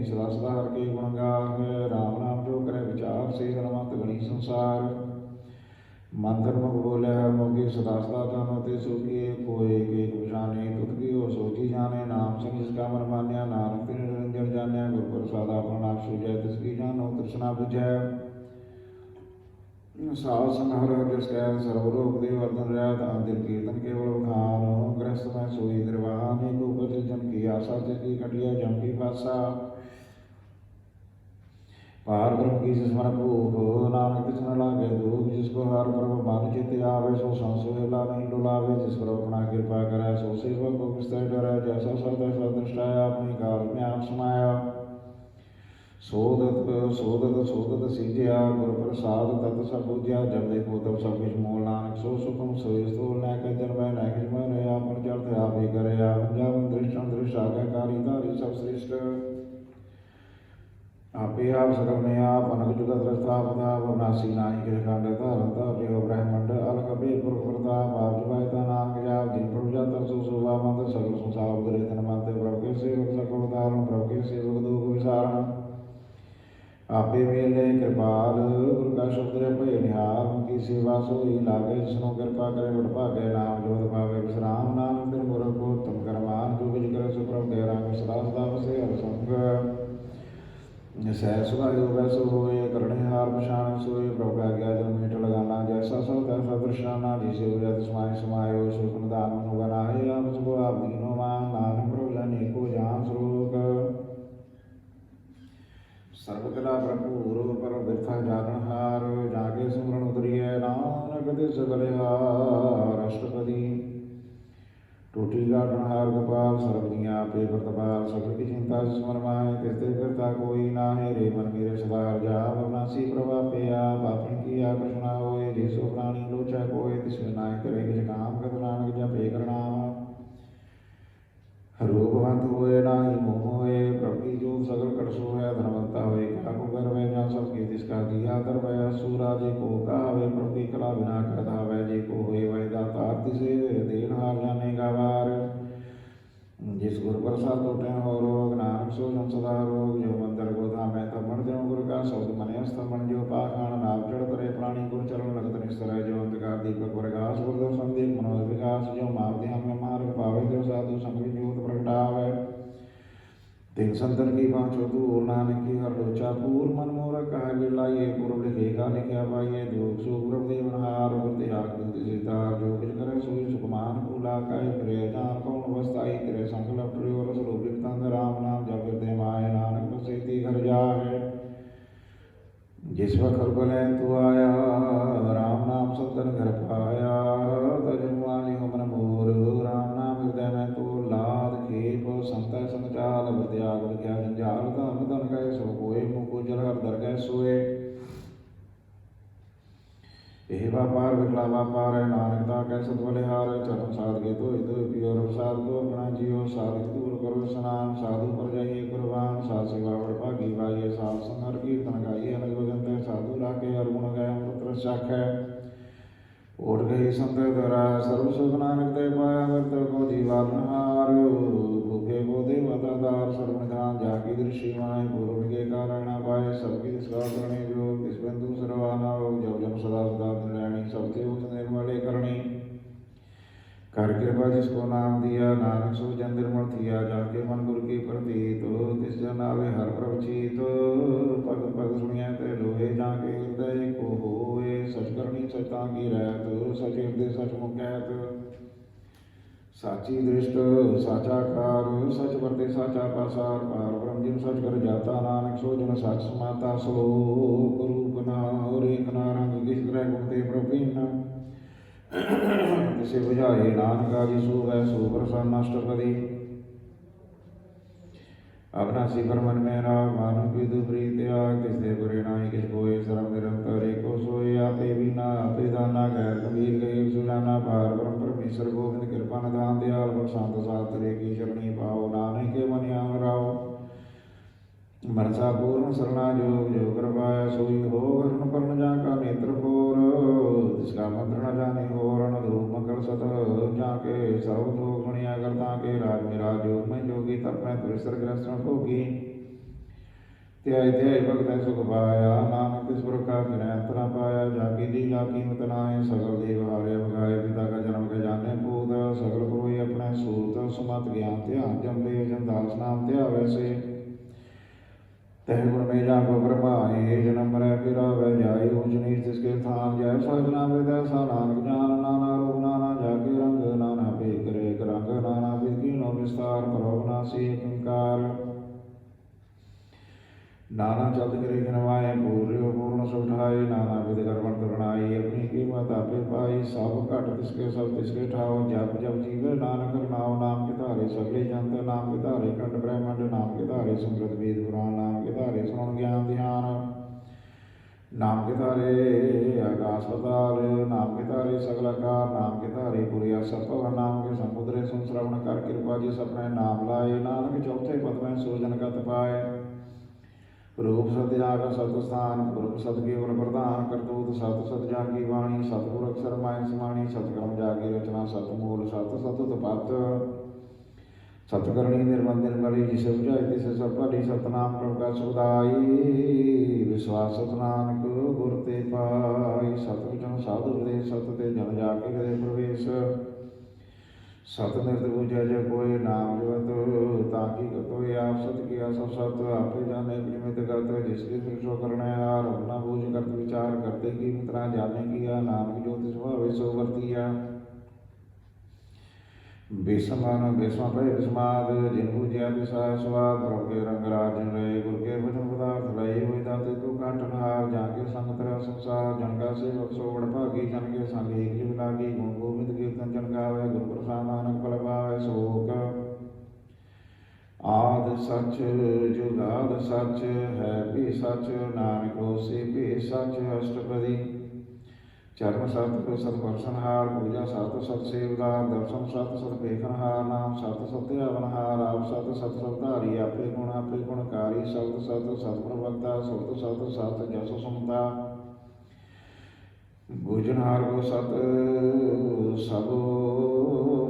सदा सदा हर के गुण गावे, राम नाम जो करे विचार से, हनुमत गणी संसार। मन धर्म बोले हर मोगी, सदा सदा जानते सुखी, कोई एक जाने तुत की हो सोची जाने, नाम संग जिसका मन मान्या, नानक तिन निरंजन जान्या, गुरु प्रसाद आपन आप सूझै, तिसकी जानो तृष्णा बुझै। साल संग हर हर जस कह, सर्वलोक देवर्धन रैत, अंतिम कीर्तन केवल बखान, ग्रस्त में सोई निर्वाण, एक ऊपर जन की आशा, जगी कटिया जम की पासा। पार ब्रह्म की जिसमन भूख, नानक तिस न लागे दुख, जिसको हर प्रभ मन चित आवे, सो संसोहेला नहीं डुलावे, जिस पर अपना कृपा करे, सो सेवक को किसते डरे, जैसा सर तैसा दृष्टाया, अपनी काल में आप समाया। सोदत सोदत सोदत सीजया, गुर प्रसाद तत सब पूज्या, जब देखो तब सब कुछ मोल, नानक सो सुखम सोई स्थूल, न कह जन्म न किस मन, आपन चढ़ते आप ही करे, आप जावन दृष्टम दृष्ट आज्ञाकारी तारी सब श्रेष्ठ। आपे आप सकल में आप, अनक जुगत रस्ता अवनाशी नाई के खंड धारता, प्रिय ब्रह्मंड अलग बेद प्रताप, आप जुबायता नाम के जाप, दिन प्रभु जाता सो शोभा मंद, सकल संसार उदरे तन मंद, प्रभु के सेवक सकल उदाहरण, प्रभु के सेवक दुख विसारण। आपे मेले कृपाल, गुरु का शब्द भय निहार, उनकी सेवा सोई लागे, जिसनो कृपा करे बड़ भागे, नाम जोत पावे विश्राम, नानक दिन गुरु को तुम करमान, जो बिज करे सो प्रभु कह रंग, सदा सदा बसे हर संग। सह सुधा योग सो होए, करणे हार पछाण सोए, प्रभु का आज्ञा जन मीठ लगाना, जैसा सब तैसा दृष्टाना, जिसे हो जात समाय समायो, सुख दान मनु बनाए, आप सबो आप दीनो मान, नानक प्रभु जाने को जान श्लोक। सर्वकला भरपूर पर बिरथा जानहार, जागे सुमरण उतरिय, नानक दिस बलिहार अष्टपदी। टूटी गाठनहार गोपाल, सर्वदिया पे प्रतपाल, सकल की चिंता स्मर माहे, तिसते करता कोई नाहे, रे मन मेरे सदा जा, अवनाशी प्रभा पे आप, आपन की आकृष्णा होए, जिसो प्राणी लोचा कोय, तिसमें नाय करे किस काम, कत नानक जपे करनाम। रूपवंत होए नाही मोह होए, प्रभु की जोत सकल कर सो है, धनवंता होए काको गर्वे, जहाँ सबके तिसका दिया दरवै, सूरा जे को कहावे, प्रभु की कला बिना कह धावै, जे को होए वह दाता तिसे देन हार जाने गावार। जिस गुरु प्रसाद टूटे हो रोग, नानक सो जन सदा रोग, जो मंदिर को धामे थमण, जो गुरु का शब्द मने स्तमन, जो पाखान नाभ जड़ करे, प्राणी गुरु चरण लगत निस्तर, जो अंधकार दीपक प्रकाश, गुरु संदेह मनोज विकास, जो मार ध्यान में मार्ग पावे, जो साधु संग ज्योत प्रगटावे। तीन संतन की पांचों दूर, नानक की हर लोचा पूर, मन मोर कहा गिलाइए, पूर्व लिखेगा लिखा पाइए, दुख सुख प्रभु देवनहार, सीतार, जो कुछ करे सोई सुखमान भूला, कहे प्रिय जान कौन बसताई, तेरे संकल्प प्रियो रस रूपित तंग, राम नाम जप दे माए, नानक बसेती घर जाए। जिस वक्त बले तू आया, राम नाम संतन घर पाया, तजमुआनी हो मन मोर, राम नाम हृदय में तो लाद खेप, संत संग चाल त्याग क्या जंजाल, धन धन गए सो कोय, मुख जल हर दर गए सोए। एह व्यापार विकला व्यापार है, नानक कै सत बलिहार, चरण साध के तो पियो रब साध को अपना जियो, साधित दूर करो स्नान, साधु पर जाइए कुर्बान, साध सेवा बड़ भागी पाइए, साध संग हर कीर्तन गाइए, अलग भजन साधु राखे, हर गुण गए अमृत रस चाखै। ओढ़ गई संत धरा, सर्व सुख नानक दे पाया, मृत को जीवानहार, भूखे को देवता दार, सर्वनिधान जाकी दृष्टि माय, पूर्व के कारण पाए, सबकी दिशा करने जो, किस बिंदु सर्वाना हो, जब जब सदा सदा निर्णी, सबसे उच्च निर्मले करणी। कर कृपा कृपा जिसको नाम दिया नानक सो जन निर्मल थिया जाके मन गुरु की प्रतीत तिस जन आवे हर प्रवचित पग पग सुनिया ते लोहे जाके हृदय को होए सच करनी सचा की रहत सच हृदय सच मुकैत साची दृष्ट साचा कार सच वर्ते साचा पासार पार ब्रह्म जिन सच कर जाता नानक सो जन सच समाता श्लोक रूप ना और एक ना रंग किस ग्रह गुण ते प्रवीण तिसे बुझाए नानक आदि सो वै सो प्रसन्न अष्टपदी अपना सिखर मन में राग मानु विदु प्रीत त्याग किसने बुरे नाई किस कोय शरम निरंतर एको सोए आपे बिना आपे दाना गैर कबीर गए सुजाना पार ब्रह्म परमेश्वर गोविंद कृपा निधान दयाल बख्शांत सातरे की शरणी पाओ नानक के मन आंग राओ मनसा पूर्ण शरणा जोग जो कृपाया सोई हो वर्ण पर्ण जाका नेत्र फोर जिसका मंत्र न जाने हो रण धूप मकर सत जाके सर्वलोक मणिया करता के राज मेरा जोग में जोगी तप में त्रिसर ग्रस्त भोगी त्याय त्याय भक्त सुख पाया नानक तिस प्रकार अंतर पाया जाकी लीला कीमत नाय सकल देव हारे भगाए पिता का जन्म के जाने पूत सकल कोई अपने सूत सुमत ज्ञान ध्यान जम्बे जन दास नाम त्या वैसे तह गुण में जाको ब्रह्माए जन्म रह फिरा वह जाए ऊंच नीच जिसके स्थान जय सजना वेद सा नानक जान नाना रूप नाना जाके रंग नाना पे करे रंग नाना विकीनो विस्तार परोनासी कंकार नाना चल गिरे गिनवाए पूर्य पूर्ण सुठाए नाना विध कर्मण करनाई अपनी कीमत आपे पाई सब घट तिसके सब तिसके ठाओ जप जप जीवे नानक नाम नाम के धारे सगले जंत नाम के धारे खंड ब्रह्मंड नाम के धारे समृत वेद पुराण नाम के धारे सुन ज्ञान ध्यान नाम के धारे आकाश पताल नाम के धारे सगल आकार नाम के धारे पुरिया सत्व नाम के समुद्रे सुन श्रवण कर कृपा जिस अपने नाम लाए नानक चौथे पद में सूजन गत पाए रूप सत्याग सतस्थान रूप सत केवल प्रधान करतूत सत सत जागी वाणी सतगुर अक्षर माय समाणी सतकर्म जागी रचना सतमूल सत सतुत पत सतकर्णी निर्मल निर्मली जिसे बुझाई तिसे सब भली सतनाम प्रभु सुदाई विश्वास सतनानक गुर ते पाई सतवचन साधु हृदय सत ते जन जाके हृदय प्रवेश सत निर्त बुझे जय कोय नाम जपत ताकि कतोय आप सत किया सब सत आपे जाने निमित गत जिसके सृष्टो करने हार अपना बूझ करत विचार करते की मित्रा जाने किया नानक ज्योति स्वभाव सो वर्तिया बेसमान बेसमा पे विस्माद जिन बुझिया दिशा स्वाद प्रभु के रंग राजन रहे गुरु के वचन पदार्थ रहे हुए दाते तो काटनहार जाके संग तरह संसार जनका से बख्शो बड़भागी जन के संग एक जीव लागी गुण गोविंद कीर्तन जन गावे गुरु प्रसाद नानक फल पावे शोक आद सच जुगाद सच है भी सच नानक होसी भी सच अष्टपदी चरण सत सतवर्षनहार पूजा सत सत सेवदार दर्शन सत सत पेखनहार नाम सत सत्यावनहार आप सत सत सतधारी आपे गुणकारी सत सत सतप्रवक्ता सुत सत सत जस सुमता भोजनहार को सत सब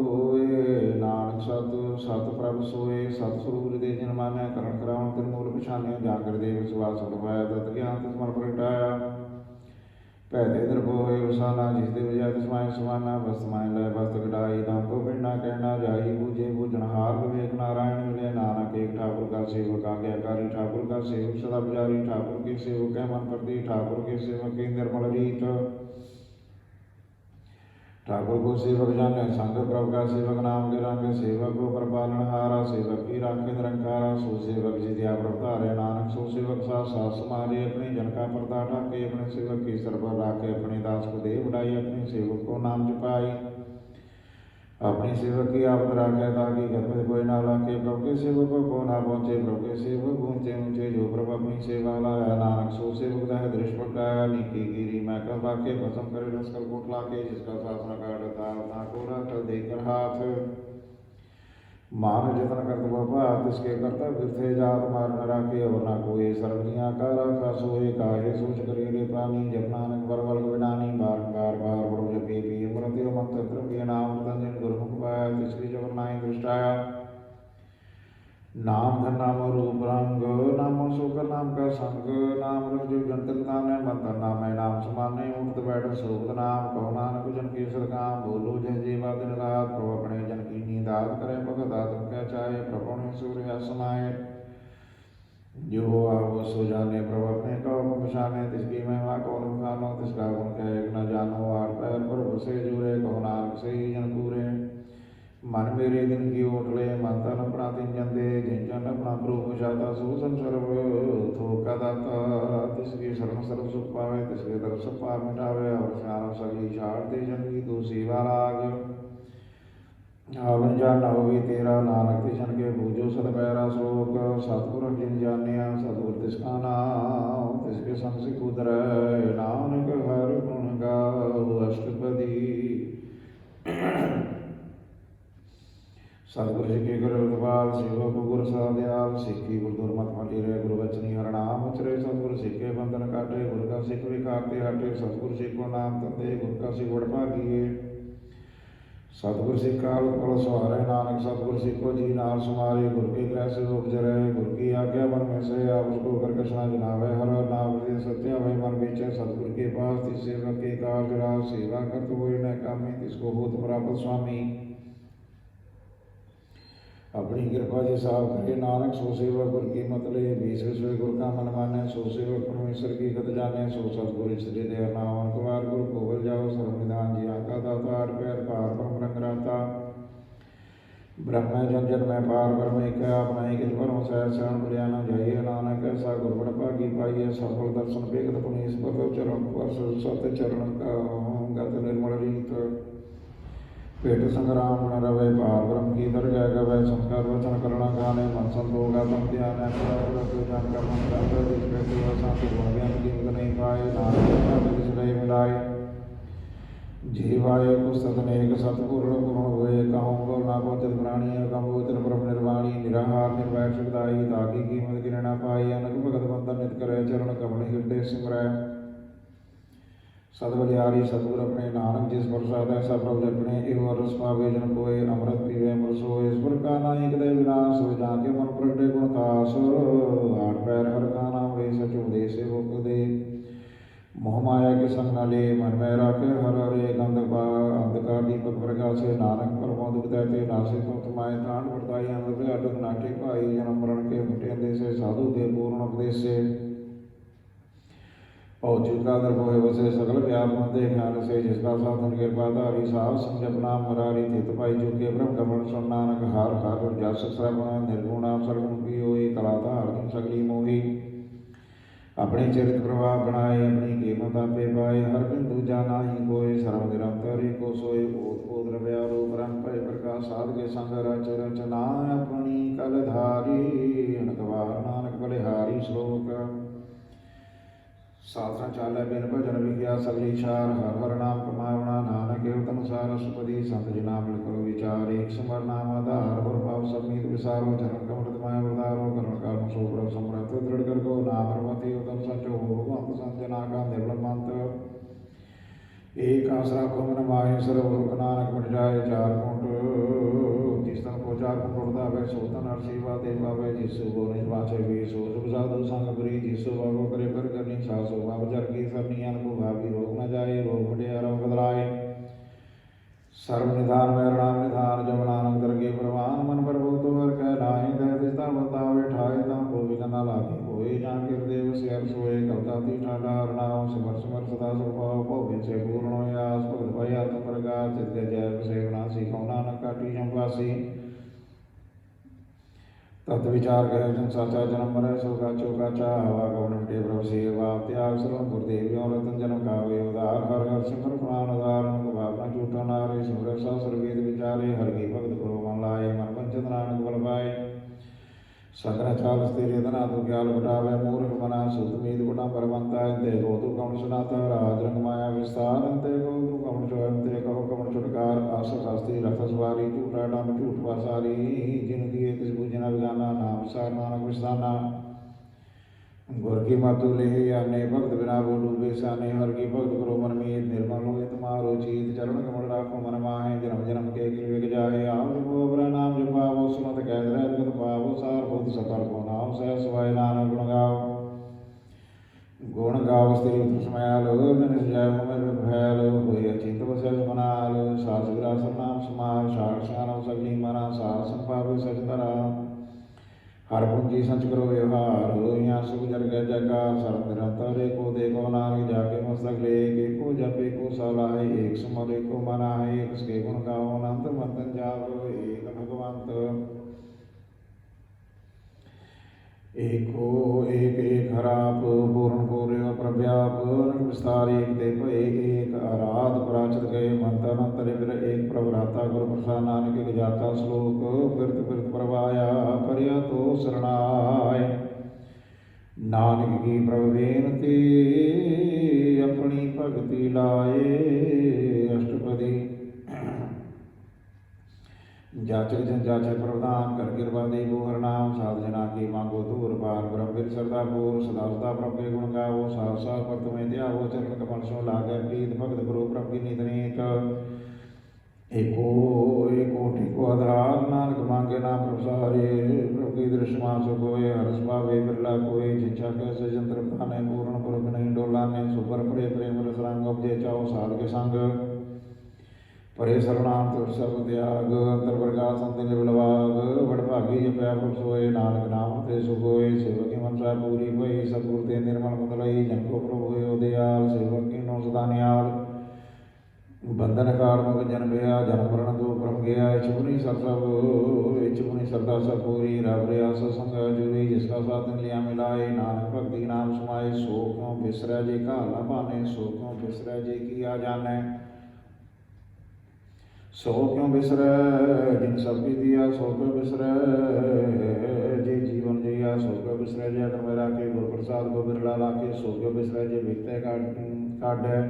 होए नानक सत सत प्रभ सोए सत स्वरूप दे जिन मान्य करण करावन तिरमूल पछाने जाकर दे विश्वास करवाया तत् ज्ञान तिस्मर प्रगटाया पैदे द्रभो है उसाना जिस देव जाय तिस्माय समाना वस्तमाय लय वस्त कटाई नाम को पिंडा कहना जाई पूजे पूजनहार विवेक नारायण मिले नानक एक ठाकुर का सेवक आज्ञाकारी ठाकुर का सेवक सदा पुजारी ठाकुर के सेवक है मन प्रति ठाकुर के सेवक के निर्मल रीत ठाकुर को सेवक जाने संग प्रभु का सेवक नाम के रंग सेवक को परपालन हारा सेवक की राखे निरंकारा सो सेवक जिदिया प्रभुतारे नानक सो सेवक सास समारे अपने जन का पर्दा ढाके अपने सेवक की सर पर राखे अपने दास को दे बढ़ाई अपने सेवक को नाम जपाई अपने सेवक की आपद राखे ताकि घर में कोई ना लाके प्रभु के सेवक को ना पहुंचे प्रभु के सेवक ऊंचे ऊंचे जो प्रभु अपनी सेवा लाया नानक सो सेवक दाह दृष्ट पटाया नीकी गिरी मैं कर लाके भसम करे रसकर कोट लाके जिसका शासन काटता ना को कर देकर हाथ मान जतन करत बाबा तिसके करता गिरथे जात मार न राखे और ना कोई सर्वनिया का राखा सोए काहे सोच करिए प्राणी जब नानक बरबल विनानी बारंबार बार बड़ो जपे पी मृत्यु मंत्र के नाम तंजन गुरुमुख पाया तिसकी जब नाई दृष्टाया नाम धन नाम रूप रंग, नामो शोकर नाम का संग, नाम रख जो जंतर ताने मंत्र नाम है नाम समाने उठत बैठ सोबत नाम, कहो नानक जन की सदकाम, बोलो जय जीवा दिन रात, प्रभु अपने जन की नींदात करे भगत आत्म क्या चाहे, प्रभु ने सूर्य समाये जो वो सो जाने, प्रभु अपने कहो पशाने, तिसकी महिमा कौन बखानो, तिसका गुण कहे न जानो, आठ पैर पर बसे जुरे, कहो नानक से ही जन पूरे, मन मेरे दिन की ओटले, मन तन अपना तीन जन दे, जिन जन अपना प्रभु पुछाता, सो सर्व थोका दाता, तिसकी शरण सर्व सुख पावे, तिसके तरफ सब पाप मिटावे, और स्नान सभी छाड़ दे जन की दूसरी बार आग, आवन जान होगी तेरा, नानक तिशन के पूजो सत पैरा श्लोक, सतगुर जिन जानिया, सतगुर तिसका नाम, तिसके संग से कुदर, नानक हर गुण गाओ अष्टपदी। सतगुर सिखे गुर रतपाल, सेवक गुर सदयाल, सिखी गुर दुर्मत मटी रहे, गुरु बचनी हर नाम उचरे, सतगुर सिखे बंधन काटे, गुर का सिख विकारते हटे, सतगुर सिखो नाम तंदे, गुर का सिख बड़ भागिए, सतगुर सिख काल पल सवारे, नानक सतगुर सिखो जी नाल सुमारे, गुर के कैसे उपजरे, गुर की आज्ञा मन में से, आप उसको कर कछना जनावे, हर नाम सत्या भय मन बीचे, सतगुर के पास तिस सेवक के कार्य राज, सेवा करत हुए न कामी, तिसको होत प्राप्त स्वामी, अपनी कृपा जी साफ करे, नानक सो सेवक गुर की मत ले, बीस विश्व गुर का मन माने, सो सेवक परमेश्वर की गत जाने, सो सतगुर श्री दया नावन कुमार गुरु कोवल जाओ, सर्वनिधान जी आका दातार पैर पार ब्रह्म रंगराता, ब्रह्म जन जन में पार ब्रह्म एक अपना एक परम सहज शरण बलियाना जाइए, नानक ऐसा गुरबड़ भागी पाइए, सफल दर्शन बेगत पुनीस पर चरण पर सत चरण का गत निर्मल रीत, पेट संग्राम गुण रवे, पार ब्रह्म की दरगाह गवे, संस्कार वचन करना गाने, मन संतोष आत्म ध्यान जान का मन करते, जिस व्यक्ति वह शांति गुण ज्ञान कीमत नहीं पाए, नानक जिस रहे मिलाए, जीवाय पुस्तक नेक सतपूर्ण पूर्ण हुए, कहूँ गो ना पहुँचत प्राणी, कम्बोचर ब्रह्म निर्वाणी, निराहार निर्वैर सुखदाई, ताकि कीमत गिर न पाई, अनक भगत बंधन नित करे, चरण कमल हृदय सिमरै, सदबलिहारी सतगुर अपने, नानक जिस प्रसाद ऐसा प्रभु जपने, एवं रस पावे जन कोय, अमृत पीवे अमर सोए, ईश्वर का नायक दे विनाश, हो जाके मन प्रगटे गुणतास, आठ पैर हर का नाम रे, सचो दे सेवक दे, मोह माया के संग न ले, मन में राखे हर हरे, अंधकार दीपक प्रकाशे, नानक परमो दुख दैते, नासे तुम तुम्हारे त्राण वर्ताई, अमृत अटक नाटे पाई, जन्म मरण के मिटे देशे, साधु दे पूर्ण उपदेश से, और चुका दर्भोय वसे, सकल व्याप मंदे ज्ञान से, जिसका साधन कृपाधारी, साहब संजप नाम मरारी, थित पाई चुके ब्रह्म कमल सुन, नानक हार हार जस श्रवण, निर्गुणाम सर्वण पियोई, कलाता अर्जुन सकली मोही, अपने चरित प्रभाव बनाए, अपनी कीमत आपे पाए, हर बिंदु जाना ही कोय, सर्व निरंतर को सोए, ओत द्रव्यारो ब्रह्म पय प्रकाश, साध के संग रच रचना, अपनी कल धारी, अनकवार नानक बलिहारी, श्लोक साधना चाले बिन भजन विज्ञा सगली चार, हर हर नाम कमावना, नानक एवं सार सुपदी, संत जी नाम लिखो विचार, एक सिमर नाम आधार, पर भाव समीत विसारो, चरण कमृत माया वरदारो, करण कर्म शोभ्र समृत दृढ़ कर गो, नाम रमति उदम संचो हो, अंत संजना का निर्मल मंत्र, एक आसरा को मन माहे, सर्व रोग नानक मिट जाए, चार कुंट तिस्तन को चार कुंट उड़ता वे, सोतन हर सेवा देवा वे, जिसु गो निवासे भी, सो सुख साधु संग पुरी, जिसु बाबो करे पर करनी, सासो बाब जर की सरनी, अनको भावी रोग न जाए, रोग मिटे अरम बदलाए, सर्व निधान में नाम निधान, जब नानक दर के प्रवान, मन पर भूत वर कह नाहि, दह दिशा बतावे ठाए, ताम को भी न लागे, कोई जान के देव से हर सोए, कवता ती ठाडा हरनाम, सिमर सिमर सदा सुभाव, पौभिन से पूर्ण हो यास, भगत भय आत्म प्रकाश, चित्त जय सेवनासी, कौ नानक काटी चंपासी, तत् विचार कहे जन साचा जन्म मरे, सोगा चौका चाह, हवा गौन मिटे प्रभु सेवा, त्याग सर्व गुरुदेवियों रतन जन्म कावे, उदार हर हर सिमर प्राण उदाहरण, को भावना झूठा नारे, सिमर सहस्र वेद विचारे, हर की भक्त गुरु मन लाए, मन पंचत नानक बल पाए, सगन चाल स्थिर यतना तु ज्ञाल बटावे, मूर्ख मना सुध मीत गुणा परमंता, ते गो तु कमण सुनाता, राज रंग माया विस्तार, ते गो तु कमण चोर, ते कहो कमण छुटकार, आस शास्त्री रथ सवारी, झूठा डाम झूठ पासारी, जिन दिए तिस बुझना विगाना, नाम सार नानक विस्ताना, गुर की मातु ले आने, भक्त बिना बोलू बेसाने, हर की भक्त करो मन मीत, निर्मल हो तुम्हारो चीत, चरण कमल राखो मन माहे, जन्म जन्म के गिर विग जाए, आप जपो अपना नाम जपावो, सुनत कैद रहत गत पावो, सार ਸਮੈਲ ਨਿਨ ਸਜਾਇ ਮਨ ਫੈਲ ਹੋਏ ਅਚਿੰਤ ਵਸੈ ਸੁਨਾਲ ਸਾਸ ਵਿਰਾਸ ਨਾਮ ਸਮਾਲ ਸਾਰ ਸਿਆਨੋ ਸਗਲੀ ਮਨਾ ਸਾਸ ਸੰਭਾਵੇ ਸਚ ਧਰਾ ਹਰ ਪੁੰਜੀ ਸੰਚ ਕਰੋ ਵਿਵਹਾਰ ਹੋਈਆਂ ਸੁਖ ਜਰ ਗੈ ਜੈਕਾਰ ਸਰਬ ਨਿਰੰਤਰ ਏਕੋ ਦੇਖੋ ਨਾਨਕ ਜਾ ਕੇ ਮਸਤਕ ਲੇਕ ਏਕੋ ਜਪ ਏਕੋ ਸਲਾਹੇ ਏਕ ਸਮਰ ਏਕੋ ਮਨ ਆਏ ਏਕ ਸਕੇ ਗੁਣ ਗਾਓ ਅਨੰਤ ਮੰਤਨ ਜਾਪ ਏਕ ਭਗਵੰਤ ਏਕੋ ਏਕ ਏਕ ਹਰਾਪ ਪੂਰਨ ਪੂਰਿ ਪ੍ਰਭਿਆਪ ਵਿਸਤਾਰ ਏਕ ਦੇ ਭਏ ਏਕ ਆਰਾਧ ਪ੍ਰਾਚਿਤ ਗਏ ਮੰਤਰ ਅੰਤਰਿ ਫਿਰ ਏਕ ਪ੍ਰਭਰਾਤਾ ਗੁਰ ਪ੍ਰਸਾਦ ਨਾਨਕ ਇਕ ਜਾਤਾ ਸ਼ਲੋਕ ਫਿਰਤ ਫਿਰਤ ਪ੍ਰਵਾਇਆ ਪਰਿਆ ਤੋ ਸਰਣਾਏ ਨਾਨਕ ਕੀ ਪ੍ਰਭ ਬੇਨਤੀ ਆਪਣੀ ਭਗਤੀ ਲਾਏ ਅਸ਼ਟਪਦੀ ਜਾਚਕ ਜਨ ਜਾਚਕ ਪ੍ਰਵਧਾਨ ਕਰ ਕਿਰਪਾ ਦੇ ਗੋ ਹਰਨਾਮ ਸਾਧ ਜਨਾ ਕੀ ਮੰਗੋ ਧੂਰ ਪਾਰ ਬ੍ਰਹਮ ਵਿਦ ਸਰਦਾ ਪੂਰ ਸਦਾ ਸਦਾ ਪ੍ਰਭ ਕੇ ਗੁਣ ਗਾਵੋ ਸਾਧ ਸਾਧ ਪ੍ਰਤਮੇ ਧਿਆਵੋ ਚਰਨ ਕਮਲ ਸੋ ਲਾਗੈ ਪ੍ਰੀਤ ਭਗਤ ਗੁਰੂ ਪ੍ਰਭ ਕੀ ਨੀਤ ਨੀਤ ਏਕੋ ਏਕੋ ਆਧਾਰ ਨਾਨਕ ਮੰਗੇ ਨਾਮ ਪ੍ਰਸਾਰੇ ਪ੍ਰਭ ਕੀ ਦ੍ਰਿਸ਼ਮਾ ਸੋ ਕੋਏ ਹਰ ਸੁਭਾਵੇ ਬਿਰਲਾ ਕੋਏ ਜਿਛਾ ਕੈ ਸੇ ਜੰਤਰ ਭਾਨੇ ਪੂਰਨ ਪੁਰਖ ਨਹੀਂ ਡੋਲਾ ਨੇ ਸੁਪਰ ਪਰੇ ਪ੍ਰੇਮ ਰਸ ਰੰਗ ਉਪਜੇ ਚਾਓ ਸਾਧ ਕੇ ਸੰਗ ਪਰੇ ਸਰਨਾਮ ਤੁਰ ਸਰਬ ਤਿਆਗ ਅੰਤਰ ਪ੍ਰਕਾਸ਼ ਅੰਤਿ ਨਿਰਵਲਵਾਗ ਵਡ ਭਾਗੀ ਜਪਿਆ ਪ੍ਰਭ ਸੋਏ ਨਾਨਕ ਨਾਮ ਤੇ ਸੁਖ ਹੋਏ ਸੇਵਕ ਕੀ ਮਨਸਾ ਪੂਰੀ ਹੋਈ ਸਤਿਗੁਰ ਤੇ ਨਿਰਮਲ ਮਤ ਲਈ ਜਨ ਕੋ ਪ੍ਰਭ ਹੋਏ ਉਦਿਆਲ ਸੇਵਕ ਕੀ ਨੋ ਸਦਾ ਨਿਆਲ ਬੰਧਨ ਕਾਲ ਮੁਖ ਜਨ ਬਿਆ ਜਨ ਮਰਨ ਦੋ ਬ੍ਰਹਮ ਗਿਆ ਇਛੁਨੀ ਸਰਸਭ ਇਛੁਨੀ ਸਰਦਾ ਸਭ ਪੂਰੀ ਰਬ ਰਿਆ ਸੰਗ ਜੁਰੀ ਜਿਸ ਕਾ ਸਾਥ ਲਿਆ ਮਿਲਾਏ ਨਾਨਕ ਭਗਤੀ ਨਾਮ ਸਮਾਏ ਸੋ ਕਿਉ ਬਿਸਰੈ ਜੇ ਘਾਲਾ ਭਾਨੇ ਸੋ ਕਿਉ ਬਿਸਰੈ ਜੇ ਕੀ ਆ ਜਾਣੈ ਸੋ ਕਿਉ ਬਿਸਰੈ ਜਿਨ ਸਭ ਕੀ ਦਿਆ ਸੋ ਕਿਉ ਬਿਸਰੈ ਜੇ ਜੀਵਨ ਜੀਆ ਸੋ ਕਿਉ ਬਿਸਰੈ ਜੇ ਅਗਰ ਮੇਰਾ ਕੇ ਗੁਰ ਪ੍ਰਸਾਦ ਕੋ ਬਿਰਲਾ ਲਾਕੇ ਸੋ ਕਿਉ ਬਿਸਰੈ ਜੇ ਵਿਖਤੇ ਕਾਢੈ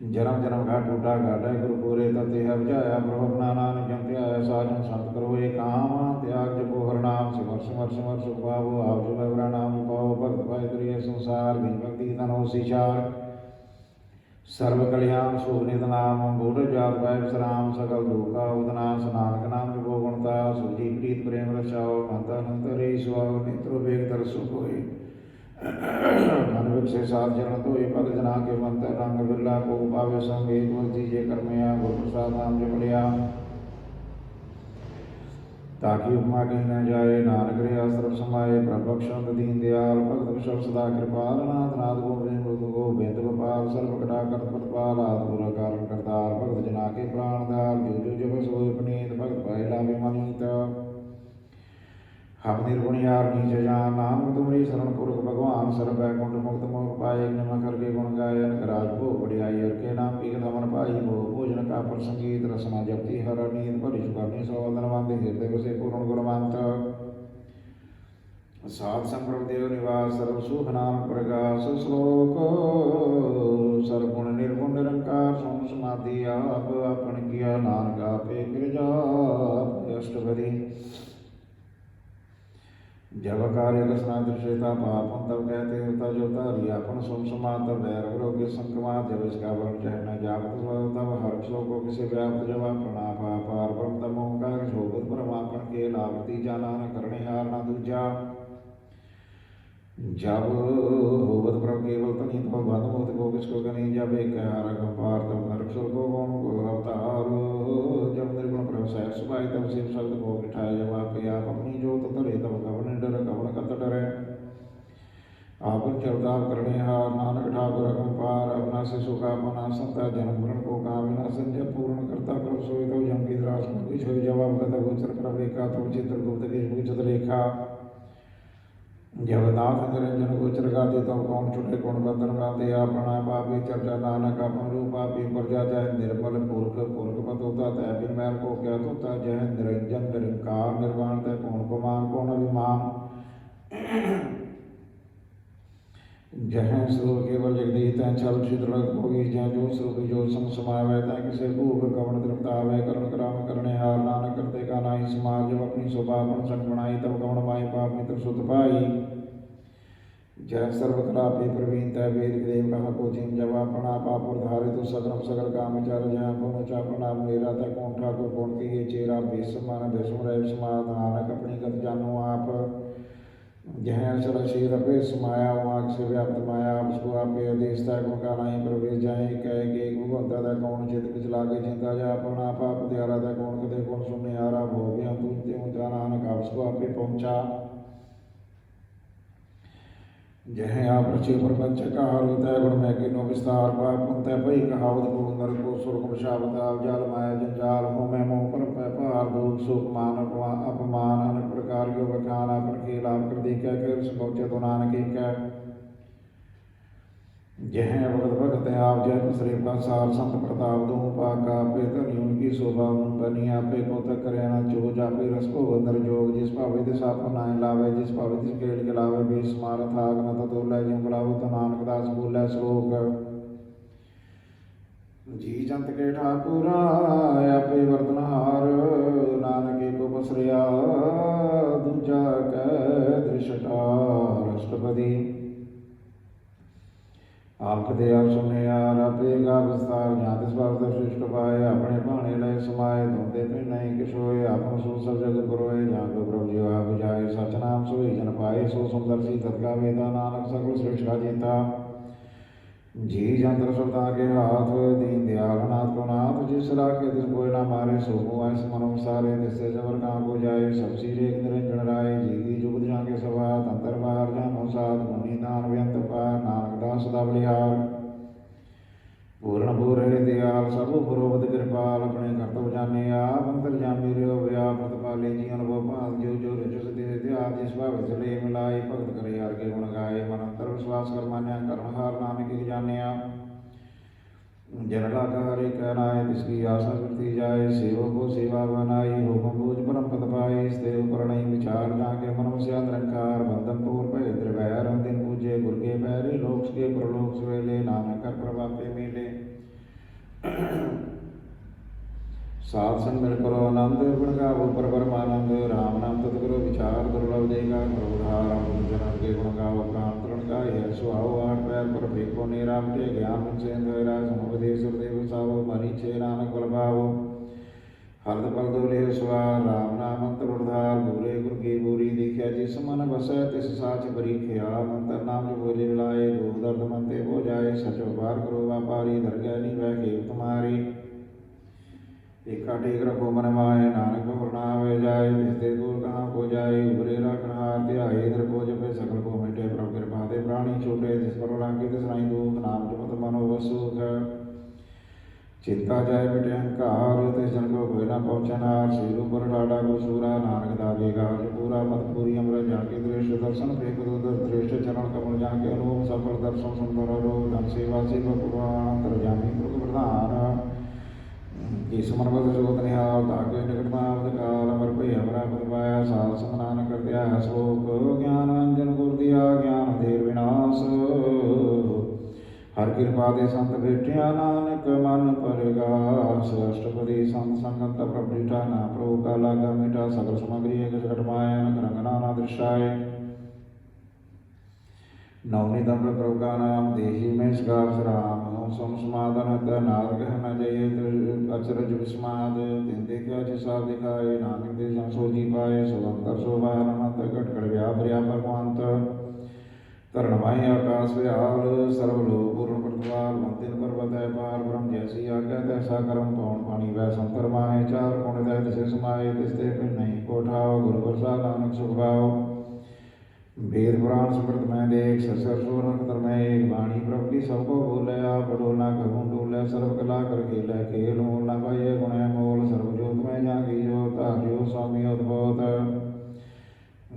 ਜਨਮ ਜਨਮ ਘਾਟ ਟੂਟਾ ਘਾਟੈ ਗੁਰ ਪੂਰੇ ਤਤੇ ਹੈ ਬੁਝਾਇਆ ਪ੍ਰਭ ਆਪਣਾ ਨਾਨਕ ਜਨ ਧਿਆਇਆ ਸਾਜਨ ਸੰਤ ਕਰੋ ਏ ਕਾਮ ਤਿਆਗ ਜਪੋ ਹਰ ਨਾਮ ਸਿਮਰ ਸਿਮਰ ਸਿਮਰ ਸੁਖ ਪਾਵੋ ਆਪ ਜੋ ਬੈਵਰਾ ਨਾਮ ਪਾਓ ਭਗਤ ਭਾਇ ਤਰੀਏ ਸੰਸਾਰ ਬਿਨ ਭਗਤੀ ਤਨ ਹੋਸੀ ਚਾਰ ਸਰਬ ਕਲਿਆਣ ਸੁਖ ਨਿਤ ਨਾਮ ਬੋਧ ਜਾਤ ਪਾਇ ਵਿਸਰਾਮ ਸਕਲ ਦੁਖਾ ਉਦਨਾਸ ਨਾਨਕ ਨਾਮ ਜਪੋ ਗੁਣਤਾ ਸੁਜੀ ਪ੍ਰੀਤ ਪ੍ਰੇਮ ਰਚਾਓ ਮੰਤਾ ਅੰਤਰੇ ਸੁਆਗ ਨਿਤਰੋ ਵੇਗ ਦਰਸੁ ਹੋਏ ਮਨ ਵਿਖਸੇ ਸਾਧ ਚਰਨ ਧੋਏ ਭਗਤ ਜਨਾ ਕੇ ਮੰਤਰ ਰੰਗ ਬਿਰਲਾ ਕੋ ਪਾਵੇ ਸੰਗ ਏਕ ਵਰਤੀ ਜੇ ਕਰਮਿਆ ਗੁਰ ਪ੍ਰਸਾਦ ਨਾਮ ਜਪ ਲਿਆ ਤਾਕਿ ਉਪਮਾ ਕਹੀ ਨਾ ਜਾਏ ਨਾਨਕ ਰਿਆ ਸਰਬ ਸਮਾਏ ਪ੍ਰਭ ਬਖਸ਼ੰਦ ਦੀਨ ਦਿਆਲ ਭਗਤ ਵਿਸ਼ਵ ਸਦਾ ਕਿਰਪਾਲ ਨਾਥ ਨਾਥ ਗੋਬਿੰਦ ਗੋਬਿੰਦ ਗੋਪਾਲ ਸਰਬ ਕਟਾ ਕਰਤ ਪ੍ਰਤਪਾਲ ਆਦਿ ਗੁਰ ਕਾਰਨ ਕਰਤਾਰ ਭਗਤ ਜਨਾ ਕੇ ਪ੍ਰਾਣਦਾਰ ਜੋ ਜੋ ਜਪ ਸੋਇ ਪਨੀਤ ਭਗਤ ਪਾਇ ਲਾਭੇ ਮਨੀਤ ਹਮ ਨਿਰਗੁਣ यार नीच जान नाम तुमरी शरण पुरख भगवान सर्व बैकुंठ मुक्त मोह पाए निम करके गुण गायन राज भोग बढ़ियाई हर के नाम की धमन पाई भोग भोजन का प्रसंगीत रसना जपती हर नींद बड़ी सुखनी सौदन वंदे हृदय बसे पूर्ण गुणवंत साध संप्रभ देव निवास सर्व सुख नाम प्रकाश श्लोक सर्वगुण निर्गुण निरंकार सोम समाधि आप अपन किया नानक आपे गिरजा अष्टपदी जब कार्य कसना दृश्यता पापन तब कहते होता जो तारियापन सोम समात तब भैरव रोग संक्रमात जब इसका वर्ण चाहे न जागत तब हर श्लोक को किसी व्याप्त जवाब प्रणाप पार ब्रह्म तमो का शोभत परमापन के लाभती जाना न करने हार न दूजा जब होवत प्रभ केवल तनी तो बंद मोत को किसको गनी जब एक हार पार तब नरक स्वर्ग को अवतार जब निर्गुण प्रभ सहस सुभाई तब शिव शब्द को बिठाए जब आप अपनी जोत तरे तब कवन डर कवन कत डरे आपन चलता करने हार नानक ठाकुर अगम पार अपना से सुखा मना संता जन्म मरण को कामना संजय पूर्ण करता प्रभ सोई तब जम की द्रास कुछ हो जवाब कथा गोचर प्रभ रेखा तब चित्रगुप्त की भूचत रेखा जब नाथ निरंजन गोचर गाते तब कौन छुटे कौन बंधन गाते अपना पापी चर्चा नानक अपन रूप पापी प्रजा जय निर्मल पुरख पुरख पत होता तय बिन मैल को क्या होता जय निरंजन निरंकार निर्वाण तय कौन को मान कौन अभिमान जय स्वरूप केवल जगदीश तय छल छिद्र भोगी जय जो स्वरूप जो सम समावे तय किसे भूख कवन तृप्तावे करण कराम करने हार नानक करते का नाई समाज जब अपनी शोभा अपन संग बनाई तब कवन माई पाप मित्र सुत पाई जय सर्व कलापी प्रवीण तय वेद देव कहा को चिन जब अपना पापुर धारित तो सगरम सगर काम चार जय पुन चापना मेरा तय कौन ठाकुर कौन की ये चेरा भीष्म मान भीष्म रह समाध नानक अपनी गत जानो आप जह अक्षर शीत अपे समाया वाक से व्याप्त माया उसको आपे अधीष्टा गुण का नहीं प्रवेश जाए कह के भगवंता दा कौन चित पिछला के चिंता जा अपना पाप त्यारा दा कौन कदे कौन सुनने आरा भो गया तू त्यों जाना नानक उसको आपे पहुंचा जह आप रचे प्रपंच कहा तय गुण मैं किनो विस्तार पाप तय पई कहावत गुण नर को सुरग शावताल जाल माया जंजाल हो मैं मोह पर पार दुख सुख मान अपमान अनेक प्रकार के बखान अपन खेल आप कर देखा कर सुपौचे तो नानक कह जह भगत भगत आप जय पसरे का सार संत प्रताप दो पाका पे धनी उनकी शोभा बनी आपे को तक करे न चो जापे रस को बंदर जोग जिस पावे तिस आप नाय लावे जिस पावे तिस खेल के लावे बीस मार थाग न तो लै जिम बुलाओ तो नानक दास बोले श्लोक जी जंत के ठाकुरा आपे वर्तनहार नानके को पसरिया दूजा कै दृष्टार अष्टपदी आप कदे आप सुने यार आपे गा विस्तार जहाँ तिस बार श्रेष्ठ पाए अपने भाने लय समाये धोते पे नहीं किश होए आपन सो सब जग पुरोए जहाँ को प्रभु जीव आप जाए सच नाम सोई जन पाए सो सुंदर सी तत्का वेदा नानक सकल श्रेष्ठ का जीता जी जंत्र सुल्तान के हाथ दीन दयाल नाथ को नाथ जिस राखे तिस कोई ना मारे सो मुआस मनो सारे तिससे जबर कहाँ को जाए सब सिरे निरंजन राय जी की जुगत जहाँ के सभा अंतर बाहर जानो साध मुनि दान व्यंत पार नानक दास सदा बलिहार पूर्ण पूरे दयाल सब पुरोवत कृपाल अपने कर्तव्य जाने आप अंतर जामी रो व्यापत पाले जी अनुभव पाल जो जो रजस दिव्याद जिस भाव चले मिलाए भगत करे यार के गुण गाए मन अंतर विश्वास कर मान्या कर्महार नानक की जाने जनला का हरे कहनाए जिसकी आशा करती जाए सेवक को सेवा बनाई हुक्म बूझ परम पद पाए स्थिर ऊपर नहीं विचार जाके मन से अंधकार बंधन पूर पे द्रवैर दिन पूजे गुर के पैरे लोक के प्रलोक सवेले नानक कर प्रभाते मिले सात संग मिल करो आनंद गुण का ऊपर परमानंद राम नाम तत् करो विचार दुर्लभ देगा प्रभुधार जनन के गुण गाओ प्राण तरण का यह सुहाओ आठ पैर पर फेंको निरामटे ज्ञान से राज उपदेश देव सावो मरी छे नानक बल भावो हरद पल दोले सुहार राम नाम अंतर उधार बुरे गुर की बुरी दीख्या जिस मन बसै तिस साच बरी ख्या मंत्र नाम जो बोले मिलाए दुख दर्द मनते हो जाए सच व्यापार करो व्यापारी धर ज्ञानी वह खेल तुम्हारी एका टेक रखो मन माए नानक प्रणावे जाए तिसते दूर कहाँ को जाए उबरे रखनहार ध्याए इधर को जपे सकल को मिटे प्रभु कृपा दे प्राणी छूटे जिस पर लागे तिस नहीं दुख नाम जपत मनो सुख चिंता जाए मिटे अहंकार तिस जन को कोई ना पहुँचनार सिर ऊपर ठाडा को सूरा नानक दागेगा जो पूरा मत पूरी अमर जाके दृष्ट दर्शन फेंक दो दृष्ट चरण कमल जाके अनुभव सफल दर्शन सुंदर रो धन सेवा से पुराण अंतर जामी प्रभु प्रधान जिस मन बद जोत निहाल ताके निकटनाम काल अमर भई हमरा पद पाया साल समनान कर दिया है श्लोक ज्ञान अंजन गुर दिया ज्ञान देर विनाश हर कृपा दे संत भेटिया नानक मन परगास अष्टपदी संत संगत प्रभु ना प्रभु का लागा मिटा सकल सामग्री एक घटमाय रंग नाना दृश्याय नवनीतम प्रभु का नाम देही में स्गार राम सोम समादन नारग न जय अचरज विस्माद दिन देखा जिसा दिखाए नानक दे जन सोजी पाए सुवंतर शोभा अनंत कटकट व्याप व्यापरमांत तरणमाई आकाश व्याल सर्वलोक पूर्ण प्रतिपाल मंदिर पर्वत है पार ब्रह्म जैसी आज्ञा तैसा कर्म पवन पानी वह संतर माहे चार कोण तय तिसे समाये तिसते फिर नहीं कोठाओ गुरु प्रसाद नानक सुख भाव वेद पुराण सुकृत में देख ससर सोर नक्षत्र में एक वाणी प्रभु की सबको बोले आप डोलना करूँ डोले सर्व कला कर खेल खेल मोल न पाइए गुण मोल सर्वजोत में जागी जोत जो स्वामी अद्भुत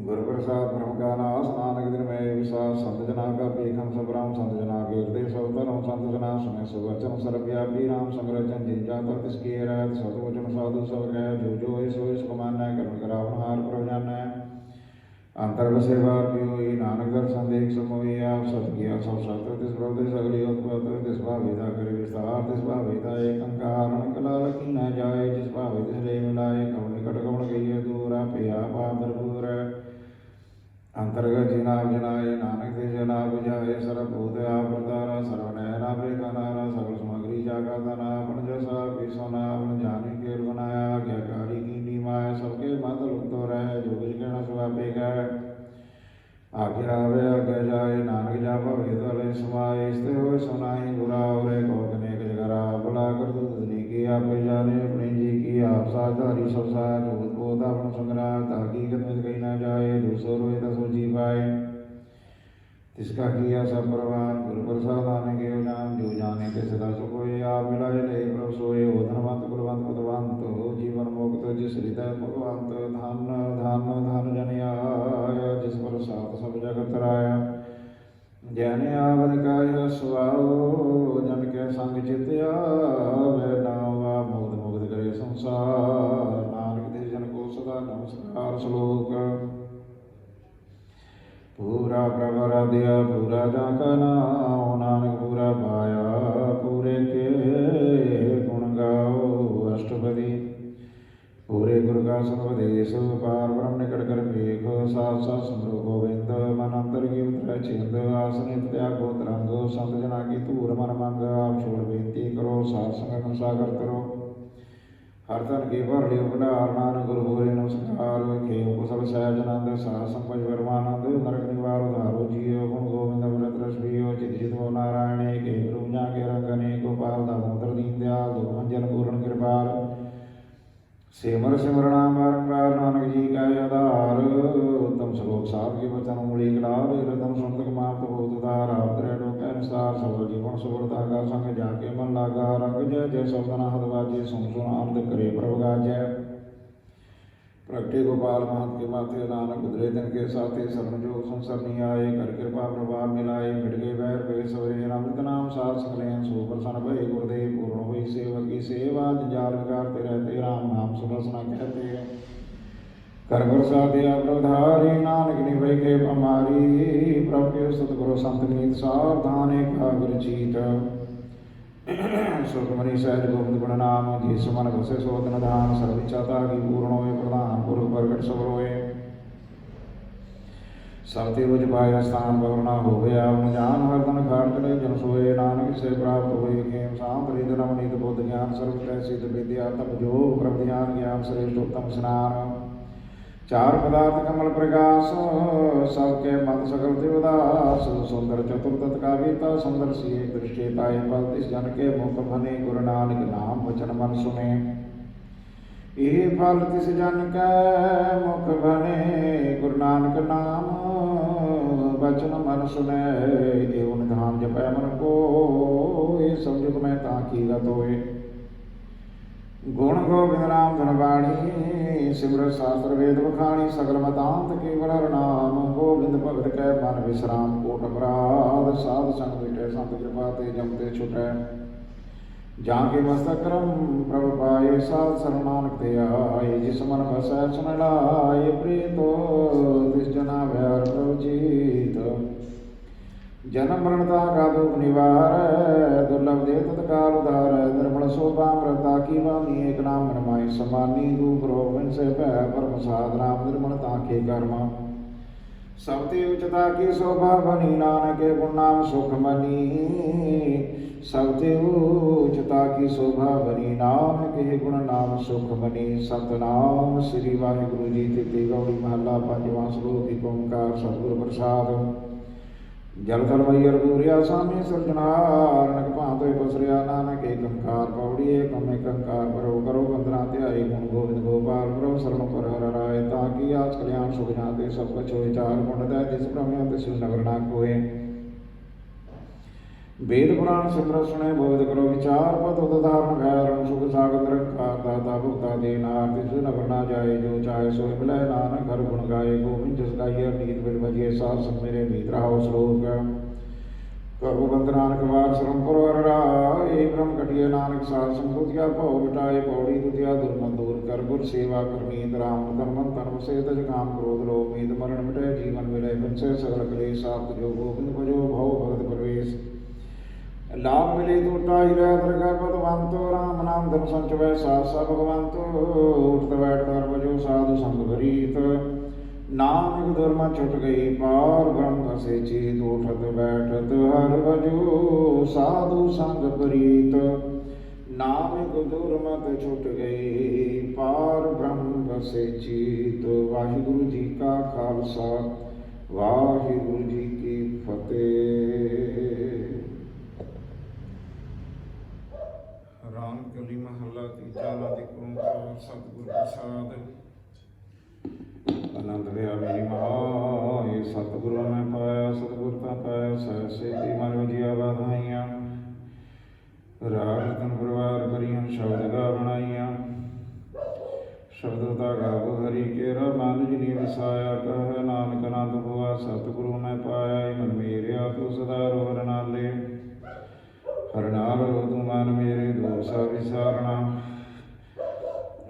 गुरु प्रसाद ब्रह्म का नाश नानक दिन में विश्वास संत जना का पेखम सब राम संत जना के हृदय सवतरम संत जना सुने सुवचन सर्वव्यापी राम संग्रचन जिन जाता तिसकी रहत सतवचन साधु सब कह जो जो सो इसको मान्य कर्म करावनहार प्रभु जान अंतर बसे बार पियोई नानक दर्शन देख समोई आप सत किया सब सत्य तिस प्रभु तिस अगली उत्पत तिस भावेदा करे विस्तार तिस भावेदा एक अंकार कला लकी न जाए जिस भावे तिस ले मिलाए कौन निकट कौन गई दूर पिया पाप भरपूर अंतर्गत जिनाब जनाए नानक तिस जना बुझाए सर्वभूत आप प्रतारा सर्वनयना बेकनारा सकल सामग्री जागा तना अपन जैसा भी सोना अपन जाने के बनाया आज्ञाकारी की नीमाया सबके मत लुप्त रहे जो कुछ कहना सुहा पे गए आज्ञा आवे आज्ञा जाए, नानक जा भावे तले समाए। स्ते होए सुनाई गुरा उरे को अनेक जगरा, भला कर दुनि की आपे जाने, अपने जी की आप साधारी सब साथ। भूत बोध अपन संग्रह, ताकि कदम कही न जाए, दूसरो रोए तसो जी पाए। तिसका किया सब प्रवान, गुरु प्रसाद आने के नाम, जो जाने ते सदा सुखोए। आप मिलाए ले प्रभ सोए, हो धनवंत कुलवंत पदवंत, हो जीवन मुक्त जिस हृदय भगवंत। धन धन धन जन आया, जिस पर साथ सब जगत राया। जैन आवन काय सुआओ, जन के संग चित आवे नावा। मुग्ध मुग्ध करे संसार, नानक दे जन को सदा नमस्कार। श्लोक पूरा प्रभर दिया पूरा जाका नाम, नानक पूरा पाया पूरे के गुण गाओ। अष्टपदी पूरे गुरु का संपदेश, पार ब्रह्म निकट कर पेख। साथ साथ सुमरो गोविंद, मन अंतर की उतर छिंद। आसन त्यागो तरंग, संत जना की तूर मन मंग। आप छोड़ बेनती करो, साथ संग सागर करो। हर तन की भर लियो भंडार, नानक गुरु बोले नमस्कार। खेम कुशल सहज नंद, सास संपज परमानंद। नरक निवार उधारो जियो, गुण गोविंद अमृत रस पियो। चित चित हो नारायण के ब्रह्मा के रंगने। गोपाल दामोदर दीन दयाल, दो मंजन पूर्ण कृपाल। सिमर सिमरनाम बारंबार, नानक जी का आधार। उत्तम श्लोक साध के वचन मूड़ी कलाल। रतन सुनत माप बहुत उदार, आप तरह के अनुसार। सबल जीवन सुगरता का संग, जाके मन लागा। रंग जय जय सौदना हद बाजे, सुन सुन आनंद करे प्रभु गाजय। प्रगटे गोपाल महंत के माथे, नानक उधरे दिन के साथे। शरण जो संसरनी आए, कर कृपा प्रभाव मिलाए। मिट गए बैर पे सवेरे, अमृत नाम साथ सकलें। सो प्रसन्न भय गुरुदेव, पूर्ण हुई सेवक की सेवा। जंजाल विकारते रहते, राम नाम सुबसना कहते। कर प्रसाद प्रधारी, नानक निभय के हमारी। प्रभु सतगुरु संत मीत, सावधान एकाग्र चीत। सुखमणि सहज गोविंद गुण नाम, जिस मन बसे सोतन धाम। सर्व इच्छा की पूर्ण होए, प्रधान पुरख प्रगट सब होए। सब ते उज पाय स्थान, भवना होवे आवन जान। हर तन खाट चले जन सोए, नानक से प्राप्त होए। खेम सांत रिद नवनीत बुद्ध ज्ञान, सर्व सिद्ध विद्या। तप जो प्रभ ध्यान, ज्ञान श्रेष्ठ उत्तम स्नान। चार पदार्थ कमल प्रकाश, सबके मत सकल देवदास। सुंदर चतुर्दत्त का बीता, सुंदर सी एक दृष्टिता। फल तिस जन के मुख बने, गुरु नानक नाम वचन मन सुने। ये फल तिस जन के मुख बने, गुरु नानक नाम वचन मन सुने। एवं धाम जपै मन को, ये सब जुग में ताकी गत होए। गुण गोविंद नाम धनवाणी, सिमरत शास्त्र वेद बखाणी। सकल मतांत केवल नाम, गोविंद भगत कै मन विश्राम। कोट अपराध साध संग मिटे, संत कृपा ते जमते छुटै। जाके मस्तक क्रम प्रभ पाए, साध शरण नानक ते आए। जिस मन बसै सुन लाए, प्रीतो तिस जना भैर प्रभु जीत। जन्म मरणता का दुख निवार, दुर्लभ दे तत्काल उधार। निर्मल शोभा मृता की वाणी, एक नाम मनमाई समानी। दूप रोगन से पै परम साध, राम निर्मलता के कर्म। सबते उच्चता की शोभा बनी, नानक के गुण नाम सुख मनी। सबते उच्चता की शोभा बनी, नानक के गुण नाम सुख मनी। सतनाम श्री वाहिगुरु जी। तिती गौड़ी महला पंजवां। श्लोक एक ओंकार सतगुरु प्रसाद। जल थल मैयर पूरिया, स्वामी सृजनहार। नक भांतो पसरिया, नानक एक ओंकार पौड़ी। एक ओंकार परो करो बंदना ध्याय। गुण गोविंद गोपाल प्रभु शरण पर हर राय। ताकि आज कल्याण सुख जाते, सब कुछ होए। चार गुण दय जिस ब्रह्म तिस नगर ना कोय। वेद पुराण सिमरत सुने, बोध करो विचार। पद उदाहरण भैरण, सुख सागर निरंकार। दाता भुक्ता देनार, तिस नगर ना जाए। जो चाहे सोए मिले, नानक हर गुण गाए। गोविंद जस गाइए नीत बिल बजिए, साथ संग मेरे मीत रहो। श्लोक करो बंद नानक वार श्रम पर हर राय। ब्रह्म कटिए नानक साथ संग, दुतिया भव मिटाए। पौड़ी दुतिया दुर्मन दूर कर, गुर सेवा कर नीत। राम तन मन तन बसे, तज काम क्रोध लो मीत। मरण मिटे जीवन मिले, बिनसे सगल कलेश। साथ जो गोविंद भजो, भव भगत प्रवेश। लाभ मिले तो टाई रह पदवंतो। राम नाम धन संचय, साथ सा भगवंतो। उठत बैठ कर बजो, साधु संग भरीत। नानक दुर्मत छुट गई, पार ब्रह्म से चीत। उठत बैठत हर भजो, साधु संग भरीत। नानक दुर्मत छुट गई, पार ब्रह्म से चीत। वाहिगुरु जी का खालसा, ਵਾਹਿਗੁਰੂ ਜੀ ਕੀ ਫਤਿਹ। ਰਾਮ ਕਲੀ ਮਹੱਲਾ ਤੀਜਾ। ਆਨੰਦ ਓੰਕਾਰ ਸਤਿਗੁਰ ਪ੍ਰਸਾਦ। ਆਨੰਦ ਵਿਆ ਮੇਰੀ ਮਹਾਏ ਸਤਿਗੁਰੂ ਮੈਂ ਪਾਇਆ, ਸਤਿਗੁਰ ਤਾਂ ਪਾਇਆ ਸਹਿ ਸੇਤੀ ਮਨ ਵਜੀਆ ਵਾਧਾਈਆਂ। ਰਾਗ ਰਤਨ ਪਰਿਵਾਰ ਭਰੀਆਂ ਸ਼ਬਦ ਗਾ ਬਣਾਈਆਂ। ਸ਼ਬਦ ਦਾ ਗਾਵ ਹਰੀ ਕੇਰਾ ਮਨ ਜਿਨੀ ਵਸਾਇਆ। ਕਹਿ ਨਾਨਕ ਆਨੰਦ ਹੋਆ ਸਤਿਗੁਰੂ ਮੈਂ ਪਾਇਆ। ਮਨ ਮੇਰਿਆ ਤੂੰ ਸਦਾ ਰੋ ਹਰ ਨਾਲੇ, ਹਰ ਨਾਲ ਰੋ ਤੂੰ ਮਨ ਮੇਰੇ ਦੋਸਾ ਵਿਸਾਰਣਾ।